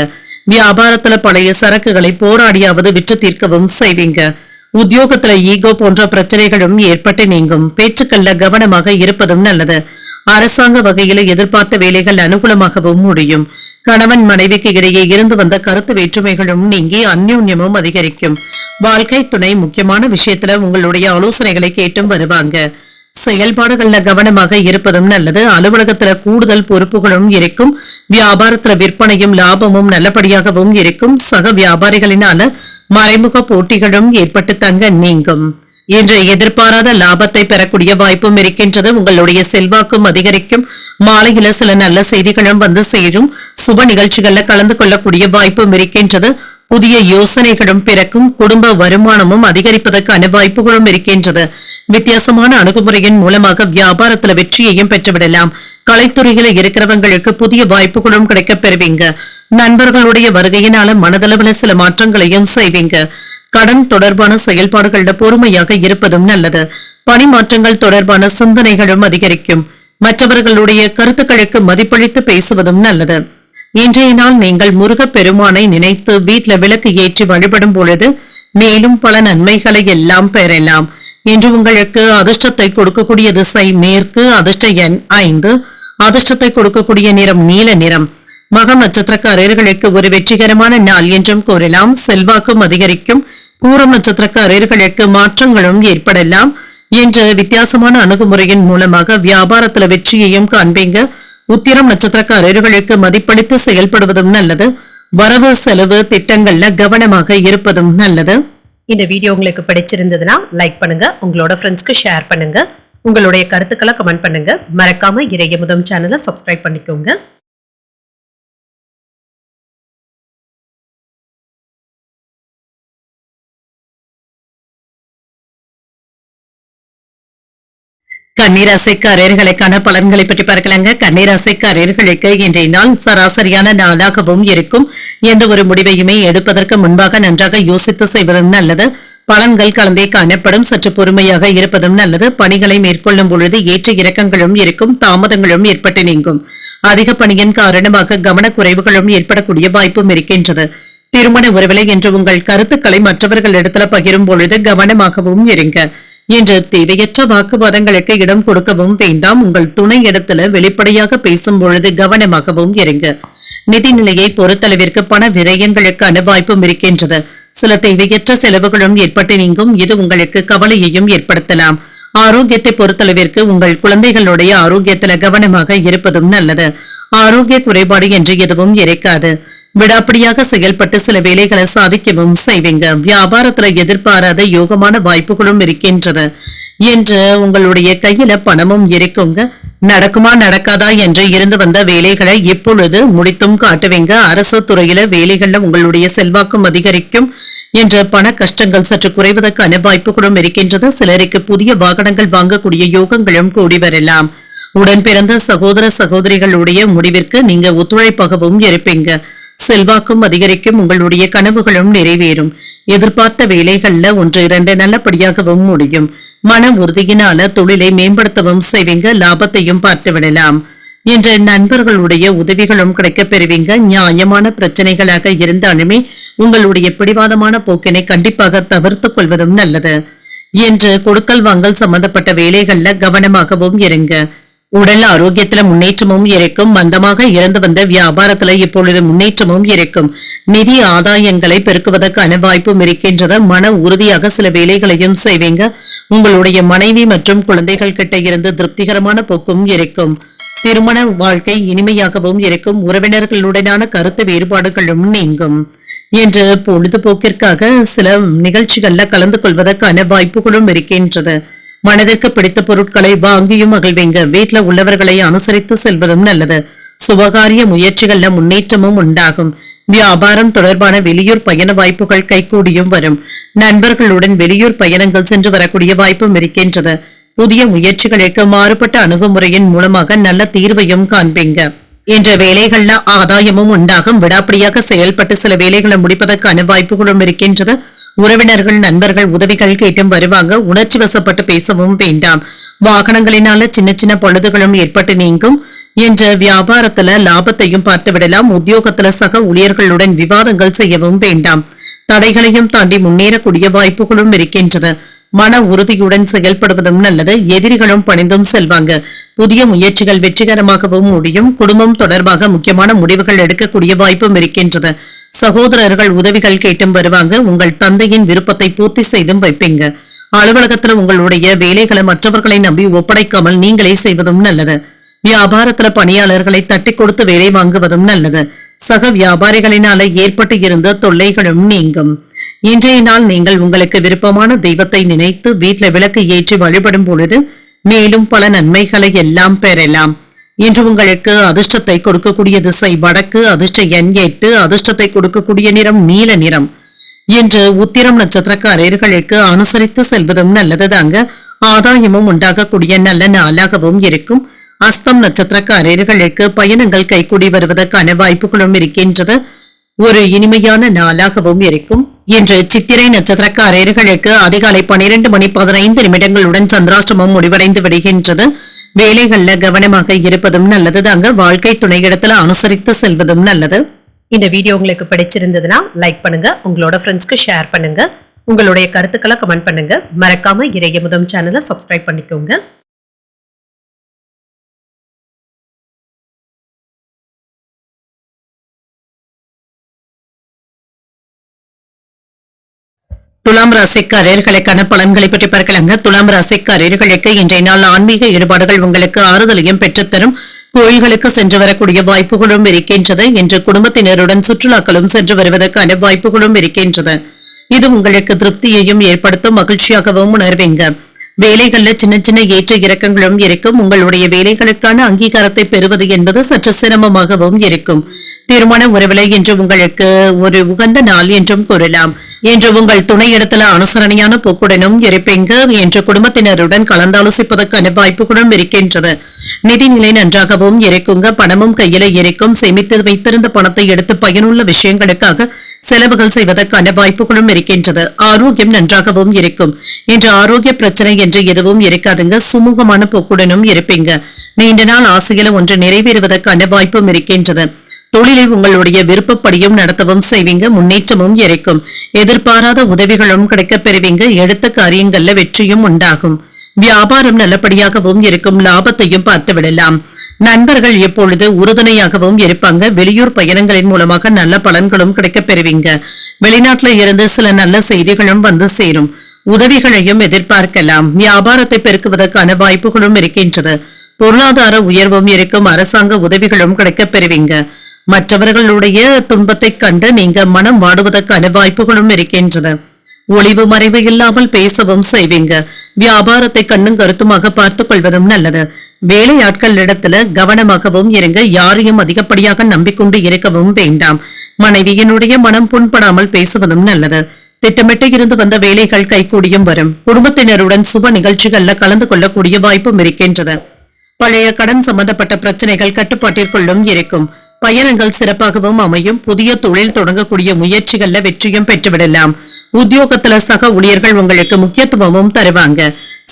வியாபாரத்துல பழைய சரக்குகளை போராடியாவது விற்று தீர்க்கவும் செய்வீங்க. உத்தியோகத்துல ஈகோ போன்ற பிரச்சனைகளும் ஏற்பட்டு நீங்கும். பேச்சுக்கள்ல கவனமாக இருப்பதும் நல்லது. அரசாங்க வகையில எதிர்பார்த்த வேலைகள் அனுகூலமாகவும் முடியும். கணவன் மனைவிக்கு இடையே இருந்து வந்த கருத்து வேற்றுமைகளும் நீங்கி அந்யோன்யமும் அதிகரிக்கும். வாழ்க்கை துணை முக்கியமான விஷயத்துல உங்களுடைய ஆலோசனைகளை கேட்டும் வருவாங்க. செயல்பாடுகள்ல கவனமாக இருப்பதும் நல்லது. அலுவலகத்துல கூடுதல் பொறுப்புகளும் இருக்கும். வியாபாரத்துல விற்பனையும் லாபமும் நல்லபடியாகவும் இருக்கும். சக வியாபாரிகளினால மறைமுக போட்டிகளும் ஏற்பட்டு தங்க நீங்கும். இன்று எதிர்பாராத லாபத்தை பெறக்கூடிய வாய்ப்பும் இருக்கின்றது. உங்களுடைய செல்வாக்கும் அதிகரிக்கும். மாலையில சில நல்ல செய்திகளும் வந்து சேரும். சுப நிகழ்ச்சிகள்ல கலந்து கொள்ளக்கூடிய வாய்ப்பும் இருக்கின்றது. புதிய யோசனைகளும் பிறக்கும். குடும்ப வருமானமும் அதிகரிப்பதற்கான வாய்ப்புகளும் இருக்கின்றது. வித்தியாசமான அணுகுமுறையின் மூலமாக வியாபாரத்துல வெற்றியையும் பெற்றுவிடலாம். கலைத்துறையில இருக்கிறவங்களுக்கு புதிய வாய்ப்புகளும் கிடைக்க பெறுவீங்க. நண்பர்களுடைய வருகையினால மனதளவுல சில மாற்றங்களையும் செய்வீங்க. கடன் தொடர்பான செயல்பாடுகள்ல பொறுமையாக இருப்பதும் நல்லது. பணிமாற்றங்கள் தொடர்பான சிந்தனைகளும் அதிகரிக்கும். மற்றவர்களுடைய கருத்துக்களுக்கு மதிப்பளித்து பேசுவதும் நல்லது. இன்றைய நாள் நீங்கள் முருகப் பெருமானை நினைத்து வீட்ல விளக்கு ஏற்றி வழிபடும் பொழுது மேலும் பல நன்மைகளை எல்லாம் பெறலாம். இன்று உங்களுக்கு அதிர்ஷ்டத்தை கொடுக்கக்கூடிய திசை மேற்கு. அதிர்ஷ்ட எண் 5. அதிர்ஷ்டத்தை கொடுக்கக்கூடிய நிறம் நீல நிறம். மகம் நட்சத்திரக்காரர்களுக்கு ஒரு வெற்றிகரமான நாள் என்றும் கூறலாம். செல்வாக்கும் அதிகரிக்கும். பூரம் நட்சத்திரக்காரர்களுக்கு மாற்றங்களும் ஏற்படலாம். இன்று வித்தியாசமான அணுகுமுறையின் மூலமாக வியாபாரத்துல வெற்றியையும் காண்பீங்க. உத்திரம் நட்சத்திரக்காரர்களுக்கு மதிப்பளித்து செயல்படுவதும் நல்லது. வரவு செலவு திட்டங்கள்ல கவனமாக இருப்பதும் நல்லது. இந்த வீடியோ உங்களுக்கு பிடிச்சிருந்ததுன்னா லைக் பண்ணுங்க, உங்களோட ஃப்ரெண்ட்ஸ்க்கு ஷேர் பண்ணுங்க, உங்களுடைய கருத்துக்களை கமெண்ட் பண்ணுங்க. மறக்காம இறையமுதம் சேனலை சப்ஸ்கிரைப் பண்ணிக்கோங்க. கன்னிராசிக்காரர்களுக்கான பலன்களை பற்றி பார்க்கலாங்க. கன்னிராசிக்காரர்களுக்கு இன்றைய நாள் சராசரியான நாளாகவும் இருக்கும். எந்த ஒரு முடிவையுமே எடுப்பதற்கு முன்பாக நன்றாக யோசித்து செய்வதும் நல்லது. பலன்கள் கலந்தே காணப்படும். சற்று பொறுமையாக இருப்பதும் நல்லது. பணிகளை மேற்கொள்ளும் பொழுது ஏற்ற இறக்கங்களும் இருக்கும். தாமதங்களும் ஏற்பட்டு நீங்கும். அதிக பணியின் காரணமாக கவனக்குறைவுகளும் ஏற்படக்கூடிய வாய்ப்பும் இருக்கின்றது. திருமண உறவிலை என்று உங்கள் கருத்துக்களை மற்றவர்களிடத்துல பகிரும் பொழுது கவனமாகவும் இருங்க. இன்று தேவையற்ற வாக்குவாதங்களுக்கு இடம் கொடுக்கவும் வேண்டாம். உங்கள் துணை இடத்துல வெளிப்படையாக பேசும் பொழுது கவனமாகவும் இருங்க. நிதிநிலையை பொறுத்தளவிற்கு பண விரயங்களுக்கான வாய்ப்பும் இருக்கின்றது. சில தேவையற்ற செலவுகளும் ஏற்பட்டு நீங்கும். இது உங்களுக்கு கவலையையும் ஏற்படுத்தலாம். ஆரோக்கியத்தை பொறுத்தளவிற்கு உங்கள் குழந்தைகளுடைய ஆரோக்கியத்துல கவனமாக இருப்பதும் நல்லது. ஆரோக்கிய குறைபாடு என்று எதுவும் இருக்காது. விடாப்பிடியாக செயல்பட்டு சில வேலைகளை சாதிக்கவும் செய்வீங்க. வியாபாரத்துல எதிர்பாராத யோகமான வாய்ப்புகளும் இருக்கின்றது. என்று உங்களுடைய கையில பணமும் இருக்குங்க. நடக்குமா நடக்காதா என்று இருந்து வந்த வேலைகளை இப்பொழுது முடித்தும் காட்டுவீங்க. அரசு துறையில வேலைகள்ல உங்களுடைய செல்வாக்கும் அதிகரிக்கும். என்ற பண கஷ்டங்கள் சற்று குறைவதற்கான வாய்ப்புகளும் இருக்கின்றது. சிலருக்கு புதிய வாகனங்கள் வாங்கக்கூடிய யோகங்களும் கூடி வரலாம். உடன் பிறந்த சகோதர சகோதரிகளுடைய முடிவிற்கு நீங்க ஒத்துழைப்பாகவும் இருப்பீங்க. செல்வாக்கும் அதிகரிக்கும். உங்களுடைய கனவுகளும் நிறைவேறும். எதிர்பார்த்த வேலைகள்ல 1-2 நல்லபடியாகவும் முடியும். மன உறுதியினால தொழிலை மேம்படுத்தவும் செய்வீங்க. லாபத்தையும் பார்த்து விடலாம். என்ற நண்பர்களுடைய உதவிகளும் கிடைக்கப் பெறுவீங்க. நியாயமான பிரச்சனைகளாக இருந்தாலுமே உங்களுடைய பிடிவாதமான போக்கினை கண்டிப்பாக தவிர்த்துக் கொள்வதும் நல்லது. என்று கொடுக்கல் வாங்கல் சம்பந்தப்பட்ட வேலைகள்ல கவனமாகவும் இருங்க. உடல் ஆரோக்கியத்துல முன்னேற்றமும் இருக்கும். மந்தமாக இருந்து வந்த வியாபாரத்துல இப்பொழுது முன்னேற்றமும் இருக்கும். நிதி ஆதாயங்களை பெருக்குவதற்கான வாய்ப்பும் இருக்கின்றது. மன உறுதியாக சில வேலைகளையும் செய்வீங்க. உங்களுடைய மனைவி மற்றும் குழந்தைகள் கிட்ட இருந்து திருப்திகரமான போக்கும் இருக்கும். திருமண வாழ்க்கை இனிமையாகவும் இருக்கும். உறவினர்களுடனான கருத்து வேறுபாடுகளும் நீங்கும். என்று பொழுதுபோக்கிற்காக சில நிகழ்ச்சிகள்ல கலந்து கொள்வதற்கான வாய்ப்புகளும் இருக்கின்றது. மனதிற்கு பிடித்த பொருட்களை வாங்கியும் மகிழ்வீங்க. வீட்டுல உள்ளவர்களை அனுசரித்து செல்வதும் நல்லது. சுபகாரிய முயற்சிகள்ல முன்னேற்றமும் உண்டாகும். வியாபாரம் தொடர்பான வெளியூர் பயண வாய்ப்புகள் கைகூடியும் வரும். நண்பர்களுடன் வெளியூர் பயணங்கள் சென்று வரக்கூடிய வாய்ப்பும் இருக்கின்றது. புதிய முயற்சிகளுக்கு மாறுபட்ட அணுகுமுறையின் மூலமாக நல்ல தீர்வையும் காண்பீங்க. என்ற வேலைகள்ல ஆதாயமும் உண்டாகும். விடாப்பிடியாக செயல்பட்டு சில வேலைகளை முடிப்பதற்கான வாய்ப்புகளும் இருக்கின்றது. உறவினர்கள் நண்பர்கள் உதவிகள் கேட்டும் வருவாங்க. உணர்ச்சி வசப்பட்டு பேசவும் வேண்டாம். வாகனங்களினால சின்ன சின்ன பொழுதுகளும் ஏற்பட்டு நீங்கும். என்ற வியாபாரத்துல லாபத்தையும் பார்த்து விடலாம். உத்தியோகத்துல சக ஊழியர்களுடன் விவாதங்கள் செய்யவும் வேண்டாம். தடைகளையும் தாண்டி முன்னேறக்கூடிய வாய்ப்புகளும் இருக்கின்றது. மன உறுதியுடன் செயல்படுவதும் நல்லது. எதிரிகளும் பணிந்தும் செல்வாங்க. புதிய முயற்சிகள் வெற்றிகரமாகவும் முடியும். குடும்பம் தொடர்பாக முக்கியமான முடிவுகள் எடுக்கக்கூடிய வாய்ப்பும் இருக்கின்றது. சகோதரர்கள் உதவிகள் கேட்டும் வருவாங்க. உங்கள் தந்தையின் விருப்பத்தை பூர்த்தி செய்தும் வைப்பீங்க. அலுவலகத்துல உங்களுடைய வேலைகளை மற்றவர்களை நம்பி ஒப்படைக்காமல் நீங்களே செய்வதும் நல்லது. வியாபாரத்துல பணியாளர்களை தட்டி கொடுத்து வேலை வாங்குவதும் நல்லது. சக வியாபாரிகளினால ஏற்பட்டு இருந்த தொல்லைகளும் நீங்கும். இன்றைய நாள் நீங்கள் உங்களுக்கு விருப்பமான தெய்வத்தை நினைத்து வீட்டில் விளக்கு ஏற்றி வழிபடும் பொழுது மேலும் பல நன்மைகளை எல்லாம் பெறலாம். இன்று உங்களுக்கு அதிர்ஷ்டத்தை கொடுக்கக்கூடிய திசை வடக்கு, அதிர்ஷ்ட எண் 8, அதிர்ஷ்டத்தை கொடுக்கக்கூடிய நிறம் நீல நிறம். இன்று உத்திரம் நட்சத்திரக்காரர்களுக்கு அனுசரித்து செல்வதும் நல்லதுதாங்க. ஆதாயமும் உண்டாகக்கூடிய நல்ல நாளாகவும் இருக்கும். அஸ்தம் நட்சத்திரக்காரர்களுக்கு பயணங்கள் கைகூடி வருவதற்கான வாய்ப்புகளும் இருக்கின்றது. ஒரு இனிமையான நாளாகவும் இருக்கும். இன்று சித்திரை நட்சத்திரக்காரர்களுக்கு அதிகாலை 12:15 சந்திராஷ்டமம் முடிவடைந்து விடுகின்றது. வேலைகள்ல கவனமாக இருப்பதும் நல்லது தாங்க. வாழ்க்கை துணையிடத்துல அனுசரித்து செல்வதும் நல்லது. இந்த வீடியோ உங்களுக்கு பிடிச்சிருந்ததுன்னா லைக் பண்ணுங்க, உங்களோட ஃப்ரெண்ட்ஸ்க்கு ஷேர் பண்ணுங்க, உங்களுடைய கருத்துக்களை கமெண்ட் பண்ணுங்க. மறக்காம இறையமுதம் சேனலை சப்ஸ்கிரைப் பண்ணிக்கோங்க. துலாம் ராசிக்காரர்களுக்கான பலன்களை பற்றி பார்க்கலாங்க. துலாம் ராசிக்காரர்களுக்கு இன்றைய நாள் ஆன்மீக ஈடுபாடுகள் உங்களுக்கு ஆறுதலையும் பெற்றுத்தரும். கோயில்களுக்கு சென்று வரக்கூடிய வாய்ப்புகளும் இருக்கின்றது. இன்று குடும்பத்தினருடன் சுற்றுலாக்களும் சென்று வருவதற்கான வாய்ப்புகளும் இருக்கின்றது. இது உங்களுக்கு திருப்தியையும் ஏற்படுத்தும். மகிழ்ச்சியாகவும் உணர்வீங்க. வேலைகள்ல சின்ன சின்ன ஏற்ற இறக்கங்களும் இருக்கும். உங்களுடைய வேலைகளுக்கான அங்கீகாரத்தை பெறுவது என்பது சற்று சிரமமாகவும் இருக்கும். திருமண உறவில இன்று உங்களுக்கு ஒரு உகந்த நாள் என்றும் கூறலாம். இன்று உங்கள் துணையிடத்துல அனுசரணையான போக்குடனும் இருப்பீங்க. என்று குடும்பத்தினருடன் கலந்தாலோசிப்பதற்கான வாய்ப்புகளும் இருக்கின்றது. நிதிநிலை நன்றாகவும் இருக்குங்க. பணமும் கையில இருக்கும். சேமித்து வைத்திருந்த பணத்தை எடுத்து பயனுள்ள விஷயங்களுக்காக செலவுகள் செய்வதற்கான வாய்ப்புகளும் இருக்கின்றது. ஆரோக்கியம் நன்றாகவும் இருக்கும். இன்று ஆரோக்கிய பிரச்சனை என்று எதுவும் இருக்காதுங்க. சுமூகமான போக்குடனும் இருப்பீங்க. நீண்ட நாள் ஆசையில ஒன்று நிறைவேறுவதற்கான வாய்ப்பும் இருக்கின்றது. தொழிலை உங்களுடைய விருப்பப்படியும் நடத்தவும் செய்வீங்க. முன்னேற்றமும் இருக்கும். எதிர்பாராத உதவிகளும் கிடைக்கப் பெறுவீங்க. எடுத்த காரியங்கள்ல வெற்றியும் உண்டாகும். வியாபாரம் நல்லபடியாகவும் இருக்கும். லாபத்தையும் பார்த்து விடலாம். நண்பர்கள் எப்பொழுது உறுதுணையாகவும் இருப்பாங்க. வெளியூர் பயணங்களின் மூலமாக நல்ல பலன்களும் கிடைக்கப் பெறுவீங்க. வெளிநாட்டுல இருந்து சில நல்ல செய்திகளும் வந்து சேரும். உதவிகளையும் எதிர்பார்க்கலாம். வியாபாரத்தை பெருக்குவதற்கான வாய்ப்புகளும் இருக்கின்றது. பொருளாதார உயர்வும் இருக்கும். அரசாங்க உதவிகளும் கிடைக்கப் பெறுவீங்க. மற்றவர்களுடைய துன்பத்தை கண்டு நீங்க மனம் வாடுவதற்கான வாய்ப்புகளும் இருக்கின்றது. ஒளிவு மறைவு இல்லாமல் பேசவும் செய்வீங்க. வியாபாரத்தை கண்ணும் கருத்துமாக பார்த்துக் கொள்வதும் நல்லது. வேலையாட்கள் இடத்துல கவனமாகவும் இருங்க. யாரையும் அதிகப்படியாக நம்பிக்கொண்டு இருக்கவும் வேண்டாம். மனைவியினுடைய மனம் புண்படாமல் பேசுவதும் நல்லது. திட்டமிட்டு இருந்து வந்த வேலைகள் கைகூடியும் வரும். குடும்பத்தினருடன் சுப நிகழ்ச்சிகள்ல கலந்து கொள்ளக்கூடிய வாய்ப்பும் இருக்கின்றது. பழைய கடன் சம்பந்தப்பட்ட பிரச்சனைகள் கட்டுப்பாட்டிற்குள்ளும் இருக்கும். பயணங்கள் சிறப்பாகவும் அமையும். புதிய தொழில் தொடங்கக்கூடிய முயற்சிகள்ல வெற்றியும் பெற்றுவிடலாம். உத்தியோகத்துல சக ஊழியர்கள் உங்களுக்கு முக்கியத்துவமும் தருவாங்க.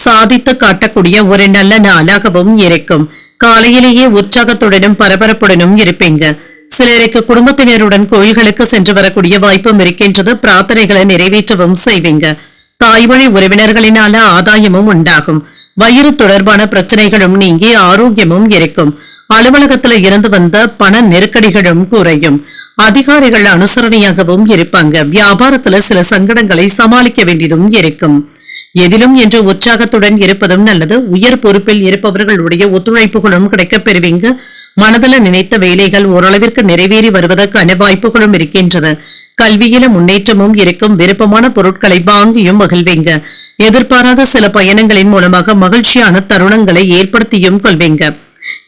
சாதித்து காட்டக்கூடிய ஒரு நல்ல நாளாகவும் இருக்கும். காலையிலேயே உற்சாகத்துடனும் பரபரப்புடனும் இருப்பீங்க. சிலருக்கு குடும்பத்தினருடன் கோயில்களுக்கு சென்று வரக்கூடிய வாய்ப்பும் இருக்கின்றது. பிரார்த்தனைகளை நிறைவேற்றவும் செய்வீங்க. தாய்வழி உறவினர்களினால ஆதாயமும் உண்டாகும். வயிறு தொடர்பான பிரச்சனைகளும் நீங்கி ஆரோக்கியமும் இருக்கும். அலுவலகத்துல இருந்து வந்த பண நெருக்கடிகளும் குறையும். அதிகாரிகள் அனுசரணையாகவும் இருப்பாங்க. வியாபாரத்துல சில சங்கடங்களை சமாளிக்க வேண்டியதும் இருக்கும். எதிலும் என்று உற்சாகத்துடன் இருப்பதும் நல்லது. உயர் பொறுப்பில் இருப்பவர்களுடைய ஒத்துழைப்புகளும் கிடைக்கப் பெறுவீங்க. மனதில் நினைத்த வேலைகள் ஓரளவிற்கு நிறைவேறி வருவதற்கான வாய்ப்புகளும் இருக்கின்றது. கல்வியில முன்னேற்றமும் இருக்கும். விருப்பமான பொருட்களை வாங்கியும் மகிழ்வீங்க. எதிர்பாராத சில பயணங்களின் மூலமாக மகிழ்ச்சியான தருணங்களை ஏற்படுத்தியும் கொள்வீங்க.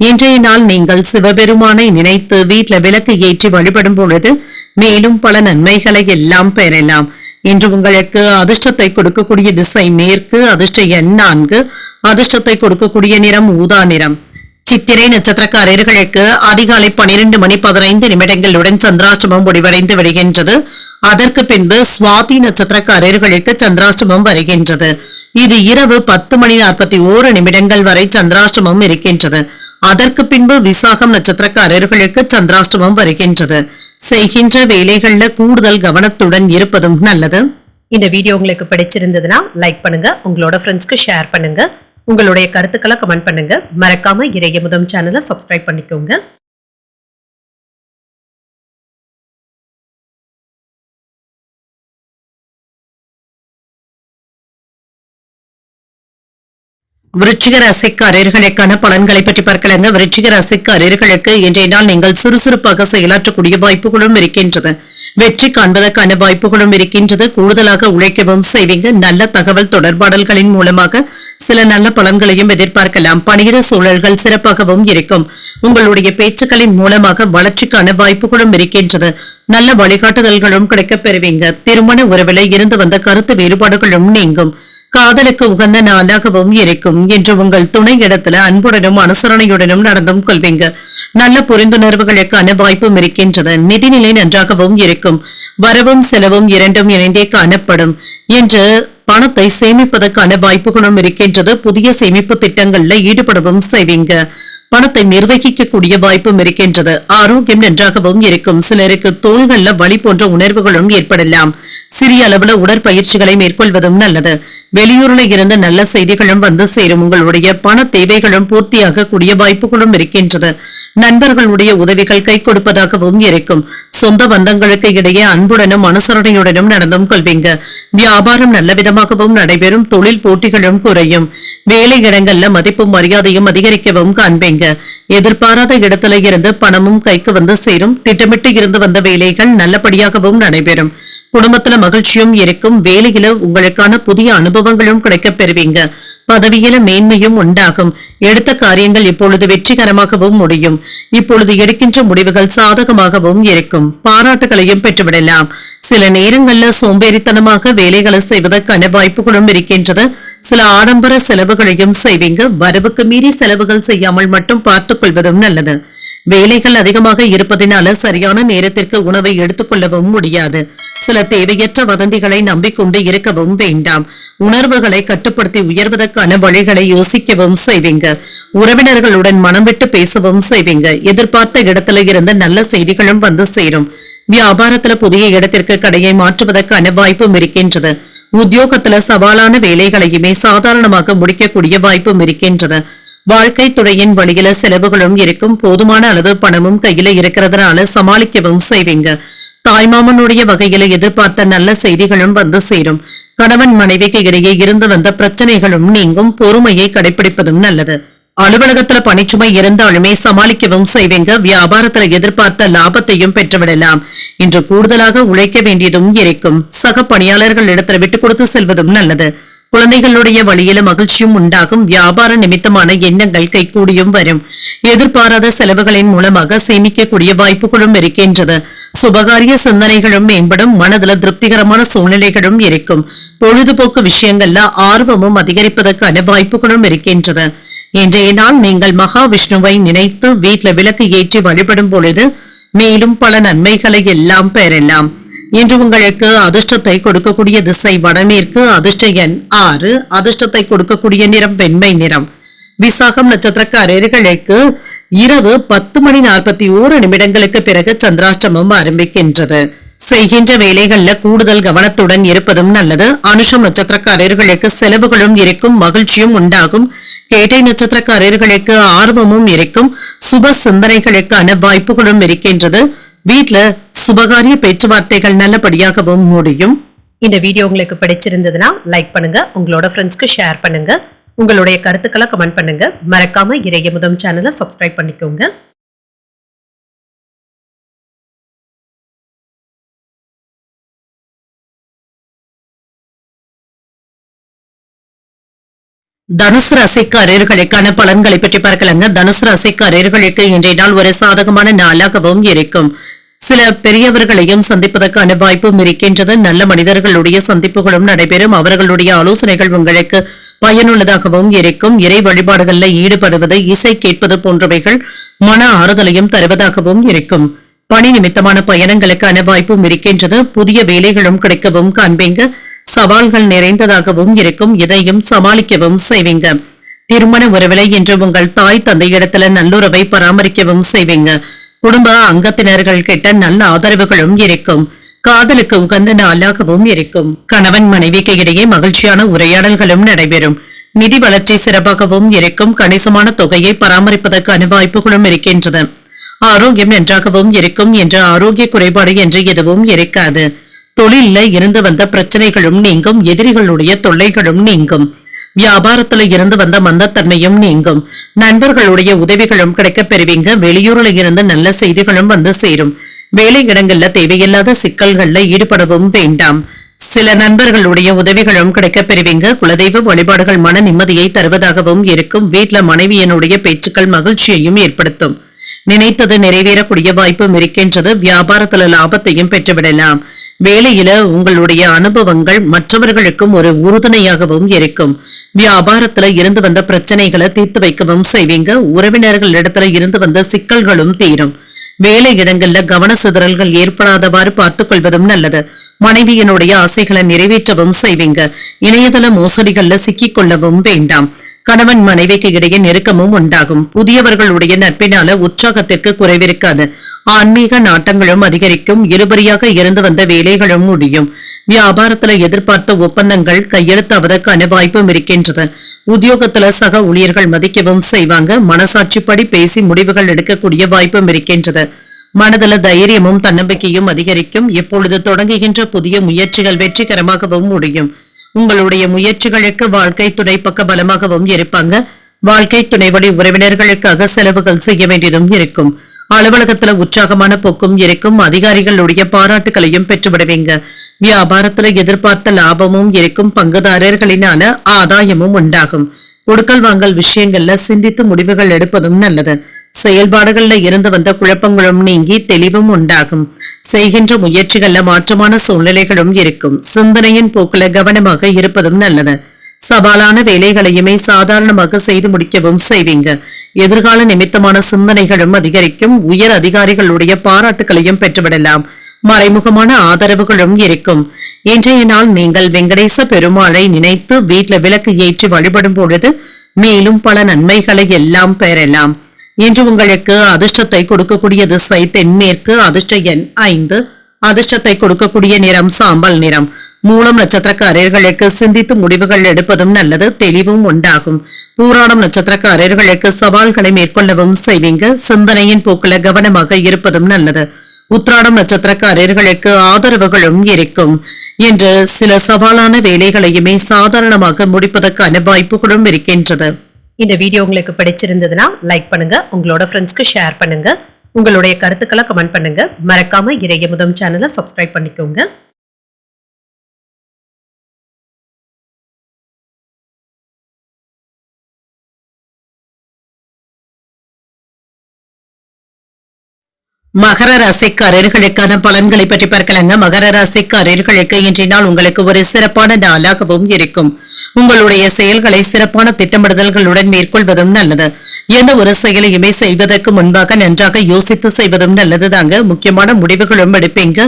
இன்றைய நாள் நீங்கள் சிவபெருமானை நினைத்து வீட்டில் விளக்கு ஏற்றி வழிபடும் பொழுது மேலும் பல நன்மைகளை எல்லாம் பெறலாம். இன்று உங்களுக்கு அதிர்ஷ்டத்தை கொடுக்கக்கூடிய திசை மேற்கு, அதிர்ஷ்ட எண் 4, அதிர்ஷ்டத்தை கொடுக்கக்கூடிய நிறம் ஊதா நிறம். சித்திரை நட்சத்திரக்காரர்களுக்கு அதிகாலை 12:15 சந்திராஷ்டமம் முடிவடைந்து விடுகின்றது. அதற்கு பின்பு சுவாதி நட்சத்திரக்காரர்களுக்கு சந்திராஷ்டமம் வருகின்றது. இது இரவு 10:41 வரை சந்திராஷ்டமம் இருக்கின்றது. அதற்கு பின்பு விசாகம் நட்சத்திரக்காரர்களுக்கு சந்திராஷ்டமம் வருகின்றது. செய்கின்ற வேலைகள்ல கூடுதல் கவனத்துடன் இருப்பதும் நல்லது. இந்த வீடியோ உங்களுக்கு பிடிச்சிருந்ததுன்னா லைக் பண்ணுங்க, உங்களோட ஃப்ரெண்ட்ஸ்க்கு ஷேர் பண்ணுங்க, உங்களுடைய கருத்துக்களை கமெண்ட் பண்ணுங்க. மறக்காம இறையமுதம் சேனலை சப்ஸ்கிரைப் பண்ணிக்கோங்க. விருச்சிக ராசிக்காரர்களுக்கான பலன்களை பற்றி பார்க்கலாங்க. விருச்சிக ராசிக்காரர்களுக்கு இன்றைய நாள் நீங்கள் சுறுசுறுப்பாக செயலாற்றக்கூடிய வாய்ப்புகளும் இருக்கின்றது. வெற்றி காண்பதற்கான வாய்ப்புகளும் இருக்கின்றது. கூடுதலாக உழைக்கவும் செய்வீங்க. நல்ல தகவல் தொடர்பாடல்களின் மூலமாக சில நல்ல பலன்களையும் எதிர்பார்க்கலாம். பணியிட சூழல்கள் சிறப்பாகவும் இருக்கும். உங்களுடைய பேச்சுக்களின் மூலமாக வளர்ச்சிக்கான வாய்ப்புகளும் இருக்கின்றது. நல்ல வழிகாட்டுதல்களும் கிடைக்கப் பெறுவீங்க. திருமண உறவில இருந்து வந்த கருத்து வேறுபாடுகளும் நீங்கும். காதலுக்கு உகந்த நாளாகவும் இருக்கும். என்று உங்கள் துணை இடத்துல அன்புடனும் அனுசரணையுடனும் நடந்தும் கொள்வீங்க. நல்ல புரிந்துணர்வுகளுக்கான வாய்ப்பும் இருக்கின்றது. நிதிநிலை நன்றாகவும் இருக்கும். வரவும் செலவும் இரண்டும் இணைந்தே காணப்படும். என்று பணத்தை சேமிப்பதற்கான வாய்ப்புகளும் இருக்கின்றது. புதிய சேமிப்பு திட்டங்கள்ல ஈடுபடவும் செய்வீங்க. பணத்தை நிர்வகிக்கக்கூடிய வாய்ப்பும் இருக்கின்றது. ஆரோக்கியம் நன்றாகவும் இருக்கும். சிலருக்கு தோள்கள்ல வலி போன்ற உணர்வுகளும் ஏற்படலாம். சிறிய அளவுல உடற்பயிற்சிகளை மேற்கொள்வதும் நல்லது. வெளியூர்ல இருந்து நல்ல செய்திகளும் வந்து சேரும். உங்களுடைய பண தேவைகளும் பூர்த்தியாக கூடிய வாய்ப்புகளும் இருக்கின்றது. நண்பர்களுடைய உதவிகள் கை கொடுப்பதாகவும் இருக்கும். சொந்த பந்தங்களுக்கு இடையே அன்புடனும் அனுசரணையுடனும் நடந்தும் கொள்வீங்க. வியாபாரம் நல்ல விதமாகவும் நடைபெறும். தொழில் போட்டிகளும் குறையும். வேலை இடங்கள்ல மதிப்பும் மரியாதையும் அதிகரிக்கவும் காண்பீங்க. எதிர்பாராத இடத்துல இருந்து பணமும் கைக்கு வந்து சேரும். திட்டமிட்டு இருந்து வந்த வேலைகள் நல்லபடியாகவும் நடைபெறும். குடும்பத்துல மகிழ்ச்சியும் இருக்கும். வேலையில உங்களுக்கான புதிய அனுபவங்களும் கிடைக்கப் பெறுவீங்க. பதவியில மேன்மையும் உண்டாகும். எடுத்த காரியங்கள் இப்பொழுது வெற்றிகரமாகவும் முடியும். இப்பொழுது எடுக்கின்ற முடிவுகள் சாதகமாகவும் இருக்கும். பாராட்டுகளையும் பெற்றுவிடலாம். சில நேரங்கள்ல சோம்பேறித்தனமாக வேலைகளை செய்வதற்கான வாய்ப்புகளும் இருக்கின்றது. சில ஆடம்பர செலவுகளையும் செய்வீங்க. வரவுக்கு மீறி செலவுகள் செய்யாமல் மட்டும் பார்த்துக் கொள்வதும் நல்லது. வேலைகள் அதிகமாக இருப்பதனால சரியான நேரத்திற்கு உணவை எடுத்துக்கொள்ளவும் முடியாது. சில தேவையற்ற வதந்திகளை நம்பிக்கொண்டு இருக்கவும் வேண்டாம். உணர்வுகளை கட்டுப்படுத்தி உயர்வதற்கான வழிகளை யோசிக்கவும் செய்வீங்க. உறவினர்களுடன் மனம் விட்டு பேசவும் செய்வீங்க. எதிர்பார்த்த இடத்துல இருந்து நல்ல செய்திகளும் வந்து சேரும். வியாபாரத்துல புதிய இடத்திற்கு கடையை மாற்றுவதற்கான வாய்ப்பும் இருக்கின்றது. உத்தியோகத்துல சவாலான வேலைகளையுமே சாதாரணமாக முடிக்கக்கூடிய வாய்ப்பும் இருக்கின்றது. வாழ்க்கை துறையின் வழியில செலவுகளும் இருக்கும். போதுமான அளவு பணமும் கையில இருக்கிறதுனால சமாளிக்கவும் செய்வீங்க. தாய்மாமனுடைய வகையில எதிர்பார்த்த நல்ல செய்திகளும் வந்து சேரும். கணவன் மனைவிக்கு இடையே இருந்து வந்த பிரச்சனைகளும் நீங்கும். பொறுமையை கடைபிடிப்பதும் நல்லது. அலுவலகத்துல பணிச்சுமை இருந்தாலுமே சமாளிக்கவும் செய்வீங்க. வியாபாரத்துல எதிர்பார்த்த லாபத்தையும் பெற்றுவிடலாம். இன்று கூடுதலாக உழைக்க வேண்டியதும் இருக்கும். சக பணியாளர்கள் இடத்துல விட்டு கொடுத்து செல்வதும் நல்லது. குழந்தைகளுடைய வழியில மகிழ்ச்சியும் உண்டாகும். வியாபார நிமித்தமான எண்ணங்கள் கைகூடியும் வரும். எதிர்பாராத செலவுகளின் மூலமாக சேமிக்கக்கூடிய வாய்ப்புகளும் இருக்கின்றது. சுபகாரிய சிந்தனைகளும் மேம்படும். மனதுல திருப்திகரமான சூழ்நிலைகளும் இருக்கும். பொழுதுபோக்கு விஷயங்கள்ல ஆர்வமும் அதிகரிப்பதற்கான வாய்ப்புகளும் இருக்கின்றது. இன்றைய நாள் நீங்கள் மகாவிஷ்ணுவை நினைத்து வீட்டுல விளக்கு ஏற்றி வழிபடும் பொழுது மேலும் பல நன்மைகளை எல்லாம் பெறலாம். இன்று உங்களுக்கு அதிர்ஷ்டத்தை கொடுக்கக்கூடிய திசை வடமேற்கு. அதிர்ஷ்ட எண் 6. அதிர்ஷ்டத்தை கொடுக்கக்கூடிய நிறம் வெண்மை நிறம். விசாகம் நட்சத்திரக்காரர்களுக்கு இரவு 10:41 பிறகு சந்திராஷ்டமம் ஆரம்பிக்கின்றது. செய்கின்ற வேலைகள்ல கூடுதல் கவனத்துடன் இருப்பதும் நல்லது. அனுஷம் நட்சத்திரக்காரர்களுக்கு செலவுகளும் இருக்கும். மகிழ்ச்சியும் உண்டாகும். கேட்டை நட்சத்திரக்காரர்களுக்கு ஆர்வமும் இருக்கும். சுப சிந்தனைகளுக்கான வாய்ப்புகளும் இருக்கின்றது. வீட்டுல சுபகாரிய பேச்சுவார்த்தைகள் நல்லபடியாகவும் முடியும். இந்த வீடியோ உங்களுக்கு பிடிச்சிருந்ததுன்னா லைக் பண்ணுங்க, உங்களோட ஃப்ரெண்ட்ஸ்க்கு ஷேர் பண்ணுங்க, உங்களுடைய கருத்துக்களை கமெண்ட் பண்ணுங்க. மறக்காம இறையமுதம் சேனலை சப்ஸ்கிரைப் பண்ணிக்கோங்க. தனுசு ராசிக்காரர்களுக்கான பலன்களை பற்றி பார்க்கலாங்க. தனுசு ராசிக்காரர்களுக்கு இன்றைய நாள் ஒரு சாதகமான நாளாகவும் இருக்கும். சில பெரியவர்களையும் சந்திப்பதற்கான வாய்ப்பும் இருக்கின்றது. நல்ல மனிதர்களுடைய சந்திப்புகளும் நடைபெறும். அவர்களுடைய ஆலோசனைகள் உங்களுக்கு பயனுள்ளதாகவும் இருக்கும். இறை வழிபாடுகள்ல ஈடுபடுவது, இசை கேட்பது போன்றவைகள் மன ஆறுதலையும் தருவதாகவும் இருக்கும். பணி நிமித்தமான பயணங்களுக்கான வாய்ப்பும் இருக்கின்றது. புதிய வேலைகளும் கிடைக்கவும் காண்பீங்க. சவால்கள் நிறைந்ததாகவும் இருக்கும். இதையும் சமாளிக்கவும் செய்வீங்க. திருமண உறவில இன்று உங்கள் தாய் தந்தையிடத்துல நல்லுறவை பராமரிக்கவும் செய்வீங்க. குடும்ப அங்கத்தினர்கள் கிட்ட நல்ல ஆதரவுகளும் இருக்கும். காதலுக்கு உகந்த நாளாகவும் இருக்கும். கணவன் மனைவிக்கு இடையே மகிழ்ச்சியான உரையாடல்களும் நடைபெறும். நிதி வளர்ச்சி சிறப்பாகவும் இருக்கும். கணிசமான தொகையை பராமரிப்பதற்கான வாய்ப்புகளும் இருக்கின்றது. ஆரோக்கியம் நன்றாகவும் இருக்கும். என்ற ஆரோக்கிய குறைபாடு என்று எதுவும் இருக்காது. தொழில இருந்து வந்த பிரச்சனைகளும் நீங்கும். எதிரிகளுடைய தொல்லைகளும் நீங்கும். வியாபாரத்துல இருந்து வந்த மந்தத்தன்மையும் நீங்கும். நண்பர்களுடைய உதவிகளும் கிடைக்கப் பெறுவீங்க. வெளியூர்ல இருந்து நல்ல செய்திகளும் வந்து சேரும். வேலை இடங்கள்ல தேவையில்லாத சிக்கல்கள்ல ஈடுபடவும் வேண்டாம். சில நண்பர்களுடைய உதவிகளும் கிடைக்கப் பெறுவீங்க. குலதெய்வ வழிபாடுகள் மன நிம்மதியை தருவதாகவும் இருக்கும். வீட்டுல மனைவியனுடைய பேச்சுக்கள் மகிழ்ச்சியையும் ஏற்படுத்தும். நினைத்தது நிறைவேறக்கூடிய வாய்ப்பும் இருக்கின்றது. வியாபாரத்துல லாபத்தையும் பெற்றுவிடலாம். வேலையில உங்களுடைய அனுபவங்கள் மற்றவர்களுக்கும் ஒரு உறுதுணையாகவும் இருக்கும். வியாபாரத்துல இருந்து வந்த பிரச்சனைகளை தீர்த்து வைக்கவும் செய்வீங்க. உறவினர்களிடத்துல இருந்து வந்த சிக்கல்களும் தீரும். வேலை இடங்கள்ல கவன சிதறல்கள் ஏற்படாதவாறு பார்த்துக் கொள்வதும் நல்லது. மனைவியினுடைய ஆசைகளை நிறைவேற்றவும் செய்வீங்க. இணையதள மோசடிகள்ல சிக்கிக் கொள்ளவும் வேண்டாம். கணவன் மனைவிக்கு இடையே நெருக்கமும் உண்டாகும். புதியவர்களுடைய நட்பினால உற்சாகத்திற்கு குறைவிருக்காது. ஆன்மீக நாட்டங்களும் அதிகரிக்கும். இருபடியாக இருந்து வந்த வேலைகளும் முடியும். வியாபாரத்துல எதிர்பார்த்த ஒப்பந்தங்கள் கையெழுத்தாவதற்கான வாய்ப்பும் இருக்கின்றது. உத்தியோகத்துல சக ஊழியர்கள் மதிக்கவும் செய்வாங்க. மனசாட்சிப்படி பேசி முடிவுகள் எடுக்கக்கூடிய வாய்ப்பும் இருக்கின்றது. மனதில தைரியமும் தன்னம்பிக்கையும் அதிகரிக்கும். எப்பொழுது தொடங்குகின்ற புதிய முயற்சிகள் வெற்றிகரமாகவும் முடியும். உங்களுடைய முயற்சிகளுக்கு வாழ்க்கை துணை பக்க பலமாகவும் இருப்பாங்க. வாழ்க்கை துணை வழி உறவினர்களுக்காக செலவுகள் செய்ய வேண்டியதும் இருக்கும். அலுவலகத்துல உற்சாகமான போக்கும் இருக்கும். அதிகாரிகளுடைய பாராட்டுகளையும் பெற்றுவிடுவீங்க. வியாபாரத்துல எதிர்பார்த்த லாபமும் இருக்கும். பங்குதாரர்களினால ஆதாயமும் உண்டாகும். கொடுக்கல் வாங்கல் விஷயங்கள்ல சிந்தித்து முடிவுகள் எடுப்பதும் நல்லது. செயல்பாடுகள்ல இருந்து வந்த குழப்பங்களும் நீங்கி தெளிவும் உண்டாகும். செய்கின்ற முயற்சிகள்ல மாற்றமான சூழ்நிலைகளும் இருக்கும். சிந்தனையின் போக்குல கவனமாக இருப்பதும் நல்லது. சவாலான வேலைகளையுமே சாதாரணமாக செய்து முடிக்கவும் செய்வீங்க. எதிர்கால நிமித்தமான சிந்தனைகளும் அதிகரிக்கும். உயர் அதிகாரிகளுடைய பாராட்டுகளையும் பெற்றுவிடலாம். மறைமுகமான ஆதரவுகளும் இருக்கும். இன்றைய நாள் நீங்கள் வெங்கடேச பெருமாளை நினைத்து வீட்டுல விளக்கு ஏற்றி வழிபடும் பொழுது மேலும் பல நன்மைகளை எல்லாம் பெறலாம். இன்று உங்களுக்கு அதிர்ஷ்டத்தை கொடுக்கக்கூடிய திசை தென்மேற்கு. அதிர்ஷ்ட எண் 5. அதிர்ஷ்டத்தை கொடுக்கக்கூடிய நிறம் சாம்பல் நிறம். மூலம் நட்சத்திரக்காரர்களுக்கு சிந்தித்து முடிவுகள் எடுப்பதும் நல்லது. தெளிவும் உண்டாகும். பூராடம் நட்சத்திரக்காரர்களுக்கு சவால்களை மேற்கொள்ளவும் செய்வீங்க. சிந்தனையின் போக்குல கவனமாக இருப்பதும் நல்லது. உத்திராடம் நட்சத்திரக்காரர்களுக்கு ஆதரவுகளும் இருக்கும். என்று சில சவாலான வேலைகளையுமே சாதாரணமாக முடிப்பதற்கான வாய்ப்புகளும் இருக்கின்றது. இந்த வீடியோ உங்களுக்கு பிடிச்சிருந்ததுன்னா லைக் பண்ணுங்க. உங்களோட ஃப்ரெண்ட்ஸ்க்கு ஷேர் பண்ணுங்க. உங்களுடைய கருத்துக்களை கமெண்ட் பண்ணுங்க. மறக்காம இறையமுதம் சேனலை சப்ஸ்கிரைப் பண்ணிக்கோங்க. மகர ராசிக்காரர்களுக்கான பலன்களை பற்றி பார்க்கலாங்க. மகர ராசிக்காரர்களுக்கு இன்றைய நாள் உங்களுக்கு ஒரு சிறப்பான நாளாகவும் இருக்கும். உங்களுடைய செயல்களை சிறப்பான திட்டமிடுதல்களுடன் மேற்கொள்வதும் நல்லது. எந்த ஒரு செயலையுமே செய்வதற்கு முன்பாக நன்றாக யோசித்து செய்வதும் நல்லது தாங்க. முக்கியமான முடிவுகளும் எடுப்பீங்க.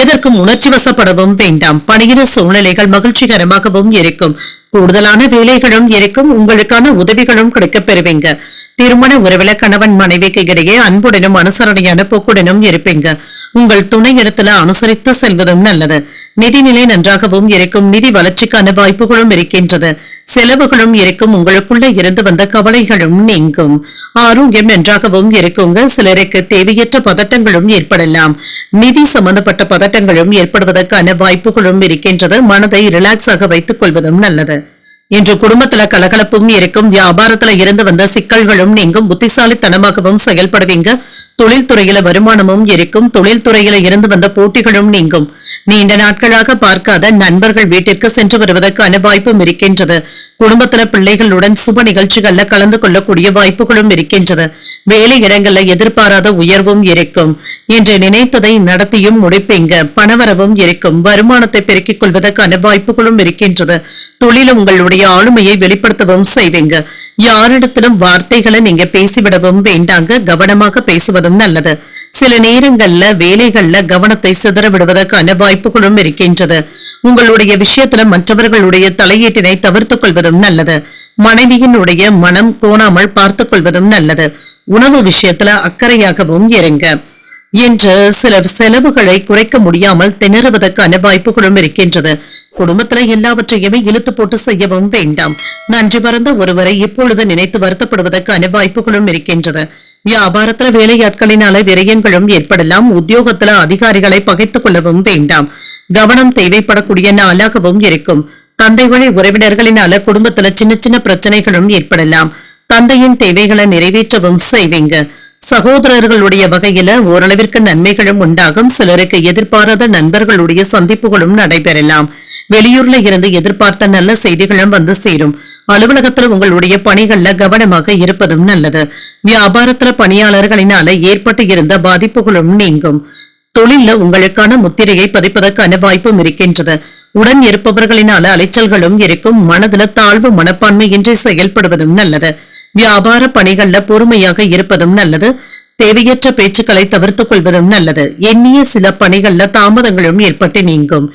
எதற்கும் உணர்ச்சி வசப்படவும் வேண்டாம். பணியிட சூழ்நிலைகள் மகிழ்ச்சிகரமாகவும் இருக்கும். கூடுதலான வேலைகளும் இருக்கும். உங்களுக்கான உதவிகளும் கிடைக்கப் பெறுவீங்க. திருமண உறவில கணவன் மனைவிக்கு இடையே அன்புடனும் அனுசரணையான போக்குடனும் இருப்பீங்க. உங்கள் துணை இடத்துல அனுசரித்து செல்வதும் நல்லது. நிதிநிலை நன்றாகவும் இருக்கும். நிதி வளர்ச்சிக்கான வாய்ப்புகளும் இருக்கின்றது. செலவுகளும் இருக்கும். உங்களுக்குள்ள இருந்து வந்த கவலைகளும் நீங்கும். ஆரோக்கியம் நன்றாகவும் இருக்குங்க. சிலருக்கு தேவையற்ற பதட்டங்களும் ஏற்படலாம். நிதி சம்பந்தப்பட்ட பதட்டங்களும் ஏற்படுவதற்கான வாய்ப்புகளும் இருக்கின்றது. மனதை ரிலாக்ஸ் ஆக வைத்துக் கொள்வதும் நல்லது. இன்று குடும்பத்துல கலகலப்பும் இருக்கும். வியாபாரத்துல இருந்து வந்த சிக்கல்களும் நீங்கும். புத்திசாலித்தனமாகவும் செயல்படுவீங்க. தொழில்துறையில வருமானமும் இருக்கும். தொழில்துறையில இருந்து வந்த போட்டிகளும் நீங்கும். நீண்ட நாட்களாக பார்க்காத நண்பர்கள் வீட்டிற்கு சென்று வருவதற்கான வாய்ப்பும் இருக்கின்றது. குடும்பத்துல பிள்ளைகளுடன் சுப நிகழ்ச்சிகள்ல கலந்து கொள்ளக்கூடிய வாய்ப்புகளும் இருக்கின்றது. வேலை இடங்கள்ல எதிர்பாராத உயர்வும் இருக்கும். என்று நினைத்ததை நடத்தியும் முடிப்பீங்க. பணவரவும் இருக்கும். வருமானத்தை பெருக்கிக் கொள்வதற்கான வாய்ப்புகளும் இருக்கின்றது. தொழில உங்களுடைய ஆளுமையை வெளிப்படுத்தவும் செய்வீங்க. யாரிடத்திலும் வார்த்தைகளை நீங்க பேசிவிடவும் வேண்டாங்க. கவனமாக பேசுவதும் நல்லது. சில நேரங்கள்ல வேலைகள்ல கவனத்தை சிதற விடுவதற்கான வாய்ப்புகளும் இருக்கின்றது. உங்களுடைய விஷயத்துல மற்றவர்களுடைய தலையீட்டினை தவிர்த்துக் கொள்வதும் நல்லது. மனைவியினுடைய மனம் கோணாமல் பார்த்துக் கொள்வதும் நல்லது. உணவு விஷயத்துல அக்கறையாகவும் இருங்க. இன்று சில செலவுகளை குறைக்க முடியாமல் திணறுவதற்கான வாய்ப்புகளும் இருக்கின்றது. குடும்பத்துல எல்லாவற்றையுமே இழுத்து போட்டு செய்யவும் வேண்டாம். நன்றி மறந்த ஒருவரை இப்பொழுது நினைத்து வருத்தப்படுவதற்கான வாய்ப்புகளும் இருக்கின்றது. வியாபாரத்துல வேலையாட்களினால விரயங்களும் ஏற்படலாம். உத்தியோகத்துல அதிகாரிகளை பகைத்துக் கொள்ளவும் வேண்டாம். கவனம் தேவைப்படக்கூடிய நாளாகவும் இருக்கும். தந்தை வழி உறவினர்களினால குடும்பத்துல சின்ன சின்ன பிரச்சனைகளும் ஏற்படலாம். தந்தையின் தேவைகளை நிறைவேற்றவும் செய்வீங்க. சகோதரர்களுடைய வகையில ஓரளவிற்கு நன்மைகளும் உண்டாகும். சிலருக்கு எதிர்பாராத நண்பர்களுடைய சந்திப்புகளும் நடைபெறலாம். வெளியூர்ல இருந்து எதிர்பார்த்த நல்ல செய்திகளும் வந்து சேரும். அலுவலகத்துல உங்களுடைய பணிகள்ல கவனமாக இருப்பதும் நல்லது. வியாபாரத்துல பணியாளர்களினால ஏற்பட்டு இருந்த பாதிப்புகளும் நீங்கும். தொழில உங்களுக்கான முத்திரையை பதிப்பதற்கான வாய்ப்பும் இருக்கின்றது. உடன் இருப்பவர்களினால அலைச்சல்களும் இருக்கும். மனதுல தாழ்வு மனப்பான்மையின்றி செயல்படுவதும் நல்லது. வியாபார பணிகள்ல பொறுமையாக இருப்பதும் நல்லது. தேவையற்ற பேச்சுக்களை தவிர்த்துக் கொள்வதும் நல்லது. எண்ணிய சில பணிகள்ல தாமதங்களும் ஏற்பட்டு நீங்கும்.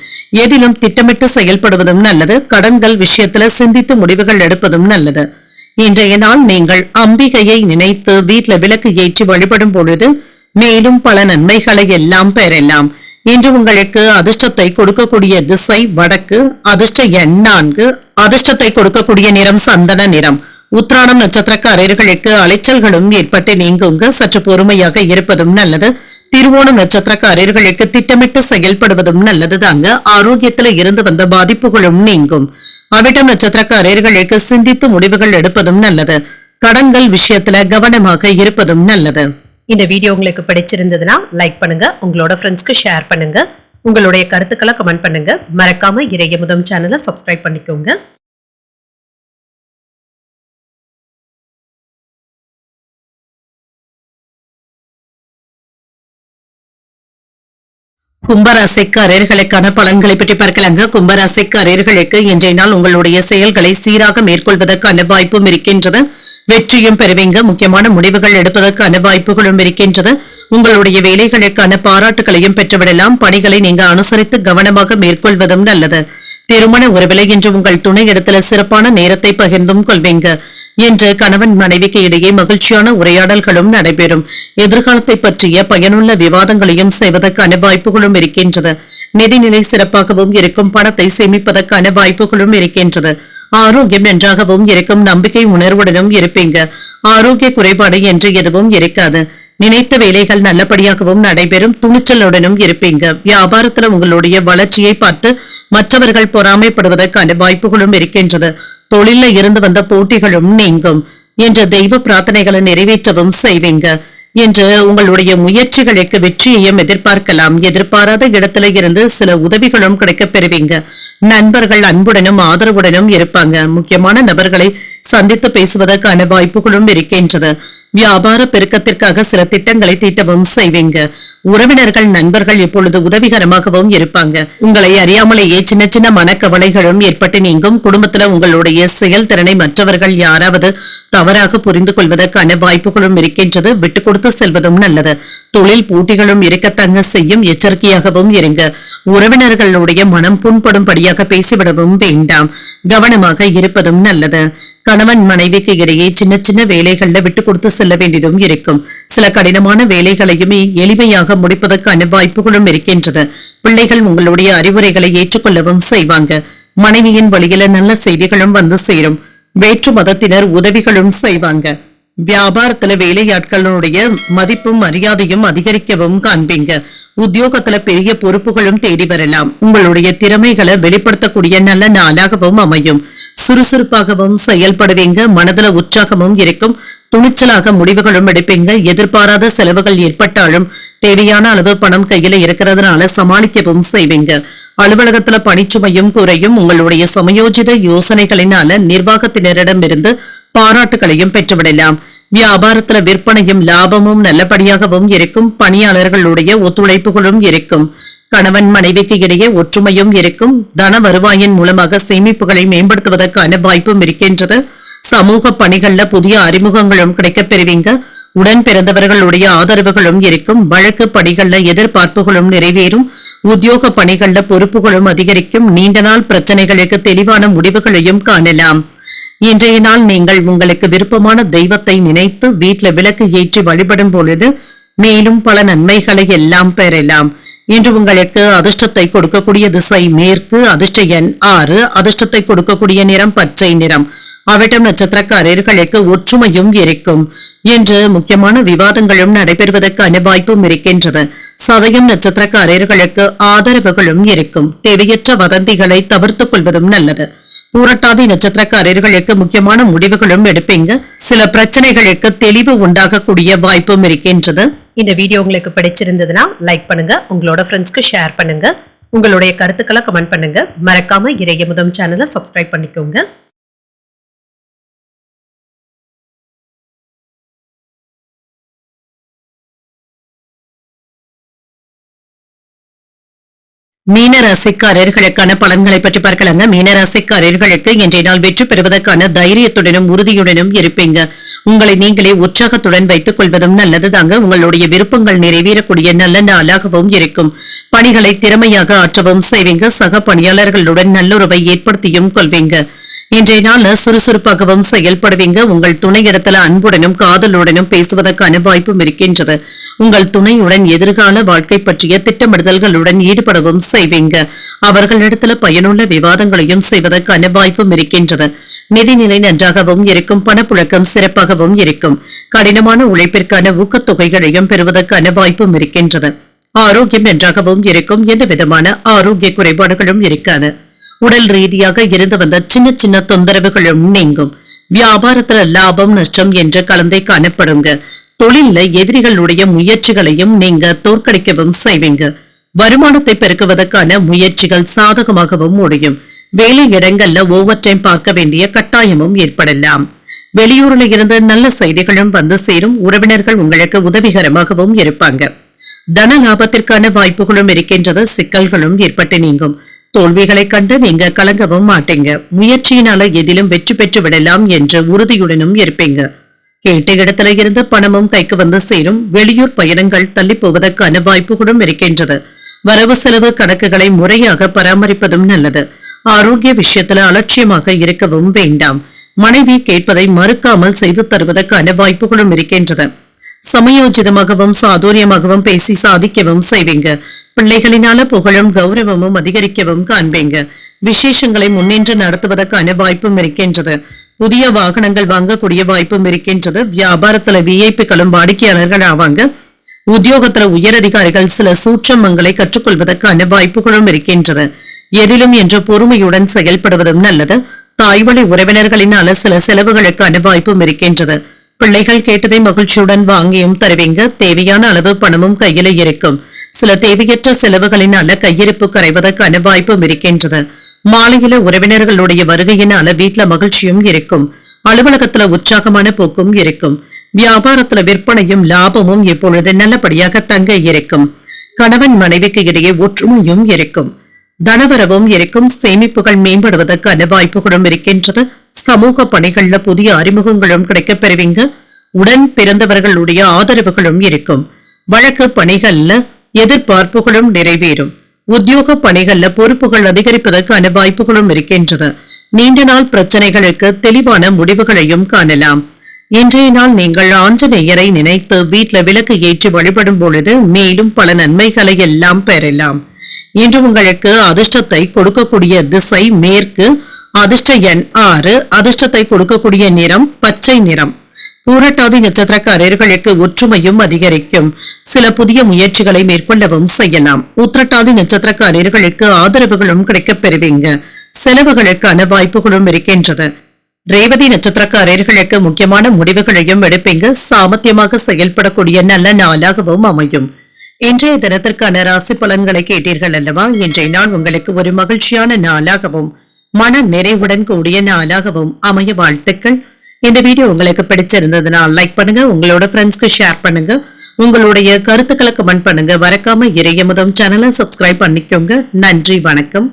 எதிலும் திட்டமிட்டு செயல்படுவதும் நல்லது. கடன்கள் விஷயத்துல சிந்தித்து முடிவுகள் எடுப்பதும் நல்லது. இன்றைய நாள் நீங்கள் அம்பிகையை நினைத்து வீட்டுல விளக்கு ஏற்றி வழிபடும் பொழுது மேலும் பல நன்மைகளை எல்லாம் பெறலாம். இன்று உங்களுக்கு அதிர்ஷ்டத்தை கொடுக்கக்கூடிய திசை வடக்கு. அதிர்ஷ்ட எண் 4. அதிர்ஷ்டத்தை கொடுக்கக்கூடிய நிறம் சந்தன நிறம். உத்திராடம் நட்சத்திரக்காரர்களுக்கு அலைச்சல்களும் ஏற்பட்டு நீங்குங்க. சற்று பொறுமையாக இருப்பதும் நல்லது. திருவோணம் நட்சத்திரக்காரர்களுக்கு திட்டமிட்டு செயல்படுவதும் நல்லது தாங்க. ஆரோக்கியத்துல இருந்து வந்த பாதிப்புகளும் நீங்கும். அவிட்டம் நட்சத்திரக்காரர்களுக்கு சிந்தித்து முடிவுகள் எடுப்பதும் நல்லது. கடன்கள் விஷயத்துல கவனமாக இருப்பதும் நல்லது. இந்த வீடியோ உங்களுக்கு பிடிச்சிருந்ததுன்னா லைக் பண்ணுங்க, உங்களோட ஃப்ரெண்ட்ஸ்க்கு ஷேர் பண்ணுங்க, உங்களுடைய கருத்துக்களை கமெண்ட் பண்ணுங்க. மறக்காம இறையமுதம் சேனலை சப்ஸ்கிரைப் பண்ணிக்கோங்க. கும்பராசிக்காரர்களுக்கான பலன்களை பற்றி பார்க்கலாங்க. கும்பராசிக்காரர்களுக்கு இன்றைய நாள் உங்களுடைய செயல்களை சீராக மேற்கொள்வதற்கான வாய்ப்பும் இருக்கின்றது. வெற்றியும் பெறுவீங்க. முக்கியமான முடிவுகள் எடுப்பதற்கான வாய்ப்புகளும் இருக்கின்றது. உங்களுடைய வேலைகளுக்கான பாராட்டுகளையும் பெற்றுவிடலாம். பணிகளை நீங்க அனுசரித்து கவனமாக மேற்கொள்வதும் நல்லது. திருமண உறவிலை இன்று உங்கள் துணை இடத்துல சிறப்பான நேரத்தை பகிர்ந்தும் கொள்வீங்க. இன்று கணவன் மனைவிக்கு இடையே மகிழ்ச்சியான உரையாடல்களும் நடைபெறும். எதிர்காலத்தை பற்றிய பயனுள்ள விவாதங்களையும் செய்வதற்கான வாய்ப்புகளும் இருக்கின்றது. நிதிநிலை சிறப்பாகவும் இருக்கும். பணத்தை சேமிப்பதற்கான வாய்ப்புகளும் இருக்கின்றது. ஆரோக்கியம் நன்றாகவும் இருக்கும். நம்பிக்கை உணர்வுடனும் இருப்பீங்க. ஆரோக்கிய குறைபாடு என்று எதுவும் இருக்காது. நினைத்த வேலைகள் நல்லபடியாகவும் நடைபெறும். துணிச்சலுடனும் இருப்பீங்க. வியாபாரத்துல உங்களுடைய வளர்ச்சியை பார்த்து மற்றவர்கள் பொறாமைப்படுவதற்கான வாய்ப்புகளும் இருக்கின்றது. தொழில இருந்து வந்த போட்டிகளும் நீங்கும். என்ற தெய்வ பிரார்த்தனைகளை நிறைவேற்றவும் செய்வீங்க. என்று உங்களுடைய முயற்சிகளுக்கு வெற்றியையும் எதிர்பார்க்கலாம். எதிர்பாராத இடத்துல இருந்து சில உதவிகளும் கிடைக்கப் பெறுவீங்க. நண்பர்கள் அன்புடனும் ஆதரவுடனும் இருப்பாங்க. முக்கியமான நபர்களை சந்தித்து பேசுவதற்கான வாய்ப்புகளும் இருக்கின்றது. வியாபார பெருக்கத்திற்காக சில திட்டங்களை தீட்டவும் செய்வீங்க. உறவினர்கள் நண்பர்கள் இப்பொழுது உதவிகரமாகவும் இருப்பாங்க. உங்களை அறியாமலேயே சின்ன சின்ன மனக்கவலைகளும் ஏற்பட்டு நீங்கும். குடும்பத்துல உங்களுடைய செயல்திறனை மற்றவர்கள் யாராவது தவறாக புரிந்து கொள்வதற்கான வாய்ப்புகளும் இருக்கின்றது. விட்டு கொடுத்து செல்வதும் நல்லது. தொழில் போட்டிகளும் இருக்கத்தங்க செய்யும். எச்சரிக்கையாகவும் இருங்க. உறவினர்களுடைய மனம் புண்படும்படியாக பேசிவிடவும் வேண்டாம். கவனமாக இருப்பதும் நல்லது. கணவன் மனைவிக்கு இடையே சின்ன சின்ன வேலைகள்ல விட்டு கொடுத்து செல்ல வேண்டியதும் இருக்கும். சில கடினமான வேலைகளையுமே எளிமையாக முடிப்பதற்கான வாய்ப்புகளும் இருக்கின்றது. பிள்ளைகள் உங்களுடைய அறிவுரைகளை ஏற்றுக்கொள்ளவும் செய்வாங்க. மனைவியின் வழியில நல்ல செய்திகளும் வந்து சேரும். வேற்று மதத்தினர் உதவிகளும் செய்வாங்க. வியாபாரத்துல வேலையாட்களுடைய மதிப்பும் மரியாதையும் அதிகரிக்கவும் காண்பீங்க. உத்தியோகத்துல பெரிய பொறுப்புகளும் தேடி வரலாம். உங்களுடைய திறமைகளை வெளிப்படுத்தக்கூடிய நல்ல நாளாகவும் அமையும். சுறுசுறுப்பாகவும் செயல்படுவீங்க. மனதுல உற்சாகமும் இருக்கும். துணிச்சலாக முடிவுகளும் எடுப்பீங்க. எதிர்பாராத செலவுகள் ஏற்பட்டாலும் தேவையான அளவு பணம் கையில இருக்கிறதுனால சமாளிக்கவும் செய்வீங்க. அலுவலகத்துல பணிச்சுமையும் குறையும். உங்களுடைய சமயோஜித யோசனைகளினால நிர்வாகத்தினரிடமிருந்து பாராட்டுகளையும் பெற்றுவிடலாம். வியாபாரத்துல விற்பனையும் லாபமும் நல்லபடியாகவும் இருக்கும். பணியாளர்களுடைய ஒத்துழைப்புகளும் இருக்கும். கணவன் மனைவிக்கு இடையே ஒற்றுமையும் இருக்கும். தன வருவாயின் மூலமாக சேமிப்புகளை மேம்படுத்துவதற்கான வாய்ப்பும் இருக்கின்றது. சமூக பணிகள்ல புதிய அறிமுகங்களும் கிடைக்கப் பெறுவீங்க. உடன் பிறந்தவர்களுடைய ஆதரவுகளும் இருக்கும். வழக்கு பணிகள்ல எதிர்பார்ப்புகளும் நிறைவேறும். உத்தியோக பணிகள்ல பொறுப்புகளும் அதிகரிக்கும். நீண்ட நாள் பிரச்சனைகளுக்கு தெளிவான முடிவுகளையும் காணலாம். இன்றைய நாள் நீங்கள் உங்களுக்கு விருப்பமான தெய்வத்தை நினைத்து வீட்ல விளக்கு ஏற்றி வழிபடும் பொழுது மேலும் பல நன்மைகளை எல்லாம் பெறலாம். இன்று உங்களுக்கு அதிர்ஷ்டத்தை கொடுக்கக்கூடிய திசை மேற்கு, அதிர்ஷ்ட எண் 6, அதிர்ஷ்டத்தை கொடுக்கக்கூடிய நிறம் பச்சை நிறம். அவிட்டம் நட்சத்திரக்காரர்களுக்கு ஒற்றுமையும் இருக்கும். இன்று முக்கியமான விவாதங்களும் நடைபெறுவதற்கான வாய்ப்பும் இருக்கின்றது. சதயம் நட்சத்திரக்காரர்களுக்கு ஆதரவுகளும் இருக்கும். தேவையற்ற வதந்திகளை தவிர்த்துக் கொள்வதும் நல்லது. பூரட்டாதி நட்சத்திரக்காரர்களுக்கு முக்கியமான முடிவுகளும் எடுப்பீங்க. சில பிரச்சனைகளுக்கு தெளிவு உண்டாகக்கூடிய வாய்ப்பும் இருக்கின்றது. இந்த வீடியோ உங்களுக்கு பிடிச்சிருந்ததுன்னா லைக் பண்ணுங்க, உங்களோட ஃப்ரெண்ட்ஸ்க்கு ஷேர் பண்ணுங்க, உங்களுடைய கருத்துக்களை கமெண்ட் பண்ணுங்க. மறக்காம இறையமுதம் சேனலை சப்ஸ்கிரைப் பண்ணிக்கோங்க. மீன ராசிக்காரர்களுக்கான பலன்களை பற்றி பார்க்கலாங்க. மீன ராசிக்காரர்களுக்கு இன்றைய நாள் வெற்றி பெறுவதற்கான தைரியத்துடனும் உறுதியுடனும் இருப்பீங்க. உங்களை நீங்களே உற்சாகத்துடன் வைத்துக் கொள்வதும் நல்லதுதாங்க. உங்களுடைய விருப்பங்கள் நிறைவேறக்கூடிய நல்ல நாளாகவும் இருக்கும். பணிகளை திறமையாக ஆற்றவும் செய்வீங்க. சக பணியாளர்களுடன் நல்லுறவை ஏற்படுத்தியும் கொள்வீங்க. இன்றைய நாள் சுறுசுறுப்பாகவும் செயல்படுவீங்க. உங்கள் துணையிடத்துல அன்புடனும் காதலுடனும் பேசுவதற்கான வாய்ப்பும் இருக்கின்றது. உங்கள் துணையுடன் எதிர்கால வாழ்க்கை பற்றிய திட்டமிடுதல்களுடன் ஈடுபடவும் செய்வீங்க. அவர்களிடத்துல பயனுள்ள விவாதங்களையும் செய்வதற்கான வாய்ப்பும் இருக்கின்றது. நிதிநிலை நன்றாகவும் இருக்கும். பணப்புழக்கம் சிறப்பாகவும் இருக்கும். கடினமான உழைப்பிற்கான ஊக்கத்தொகைகளையும் பெறுவதற்கான வாய்ப்பும் இருக்கின்றது. ஆரோக்கியம் நன்றாகவும் இருக்கும். எந்த விதமான ஆரோக்கிய குறைபாடுகளும் இருக்காது. உடல் ரீதியாக இருந்து வந்த சின்ன சின்ன தொந்தரவுகளும் நீங்கும். வியாபாரத்துல லாபம் நஷ்டம் என்று கலந்தே காணப்படுங்க. தொழில எதிரிகளுடைய முயற்சிகளையும் நீங்க தோற்கடிக்கவும் செய்வீங்க. வருமானத்தை பெருக்குவதற்கான முயற்சிகள் சாதகமாகவும் முடியும். வேலை இடங்கள்ல ஓவர் டைம் பார்க்க வேண்டிய கட்டாயமும் ஏற்படலாம். வெளியூர்ல இருந்து நல்ல செய்திகளும் வந்து சேரும். உறவினர்கள் உங்களுக்கு உதவிகரமாகவும் இருப்பாங்க. தன லாபத்திற்கான வாய்ப்புகளும் இருக்கின்றது. சிக்கல்களும் ஏற்பட்டு நீங்கும். தோல்விகளை கண்டு நீங்க கலங்கவும் மாட்டீங்க. முயற்சியினால எதிலும் வெற்றி பெற்று விடலாம் என்ற உறுதியுடனும் இருப்பீங்க. கேட்ட இடத்துல இருந்து பணமும் கைக்கு வந்து சேரும். வெளியூர் பயணங்கள் தள்ளி போவதற்கான வாய்ப்புகளும் இருக்கின்றது. வரவு செலவு கணக்குகளை முறையாக பராமரிப்பதும் நல்லது. ஆரோக்கிய விஷயத்துல அலட்சியமாக இருக்கவும் வேண்டாம். மனைவி கேட்பதை மறுக்காமல் செய்து தருவதற்கான வாய்ப்புகளும் இருக்கின்றது. சமயோஜிதமாகவும் சாதுரியமாகவும் பேசி சாதிக்கவும் செய்வீங்க. பிள்ளைகளினால புகழும் கௌரவமும் அதிகரிக்கவும் காண்பீங்க. விசேஷங்களை முன்னின்று நடத்துவதற்கான வாய்ப்பும் இருக்கின்றது. புதிய வாகனங்கள் வாங்கக்கூடிய வாய்ப்பும் இருக்கின்றது. வியாபாரத்துல விஐபிக்களும் வாடிக்கையாளர்கள் ஆவாங்க. உத்தியோகத்துல உயரதிகாரிகள் சில சூட்சமங்களை கற்றுக்கொள்வதற்கான வாய்ப்புகளும் இருக்கின்றது. எதிலும் என்று பொறுமையுடன் செயல்படுவதும் நல்லது. தாய்வழி உறவினர்களினால சில செலவுகளுக்கான வாய்ப்பும் இருக்கின்றது. பிள்ளைகள் கேட்டதை மகிழ்ச்சியுடன் வாங்கியும் தருவீங்க. தேவையான அளவு பணமும் கையில இருக்கும். சில தேவையற்ற செலவுகளினால கையிருப்பு கரைவதற்கான வாய்ப்பும் இருக்கின்றது. மாலையில உறவினர்களுடைய வருகையினால வீட்டுல மகிழ்ச்சியும் இருக்கும். அலுவலகத்துல உற்சாகமான போக்கும் இருக்கும். வியாபாரத்துல விற்பனையும் லாபமும் இப்பொழுது நல்லபடியாக தங்க இருக்கும். கணவன் மனைவிக்கு இடையே ஒற்றுமையும் இருக்கும். தனவரவும் இருக்கும். சேமிப்புகள் மேம்படுவதற்கான வாய்ப்புகளும் இருக்கின்றது. சமூக பணிகள்ல புதிய அறிமுகங்களும் கிடைக்கப் பெறுவீங்க. உடன் பிறந்தவர்களுடைய ஆதரவுகளும் இருக்கும். வழக்கு பணிகள்ல எதிர்பார்ப்புகளும் நிறைவேறும். உத்தியோக பணிகள்ல பொறுப்புகள் அதிகரிப்பதற்கான வாய்ப்புகளும் இருக்கின்றது. நீண்ட நாள் பிரச்சனைகளுக்கு தெளிவான முடிவுகளையும் காணலாம். இன்றைய நாள் நீங்கள் ஆஞ்சநேயரை நினைத்து வீட்ல விளக்கு ஏற்றி வழிபடும் பொழுது மேலும் பல நன்மைகளை எல்லாம் பெறலாம். இன்று உங்களுக்கு அதிர்ஷ்டத்தை கொடுக்கக்கூடிய திசை மேற்கு, அதிர்ஷ்ட எண் 6, அதிர்ஷ்டத்தை கொடுக்கக்கூடிய நிறம் பச்சை நிறம். பூரட்டாதி நட்சத்திரக்காரர்களுக்கு ஒற்றுமையும் அதிகரிக்கும். சில புதிய முயற்சிகளை மேற்கொள்ளவும் செய்யலாம். உத்திரட்டாதி நட்சத்திரக்காரர்களுக்கு ஆதரவுகளும் கிடைக்கப் பெறுவீங்க. செலவுகளுக்கான வாய்ப்புகளும் இருக்கின்றது. ரேவதி நட்சத்திரக்காரர்களுக்கு முக்கியமான முடிவுகளையும் எடுப்பீங்க. சாமர்த்தியமாக செயல்படக்கூடிய நல்ல நாளாகவும் அமையும். இன்றைய தினத்திற்கான ராசி பலன்களை கேட்டீர்கள் அல்லவா? இன்றைய நாள் உங்களுக்கு ஒரு மகிழ்ச்சியான நாளாகவும் மன நிறைவுடன் கூடிய நாளாகவும் அமைய வாழ்த்துக்கள். இந்த வீடியோ உங்களுக்கு பிடிச்சிருந்ததுனால் லைக் பண்ணுங்க, உங்களோட ஃப்ரெண்ட்ஸ்க்கு ஷேர் பண்ணுங்க, உங்களுடைய கருத்துக்களை கமெண்ட் பண்ணுங்க. மறக்காம இறையமுதம் சேனலை சப்ஸ்கிரைப் பண்ணிக்கோங்க. நன்றி, வணக்கம்.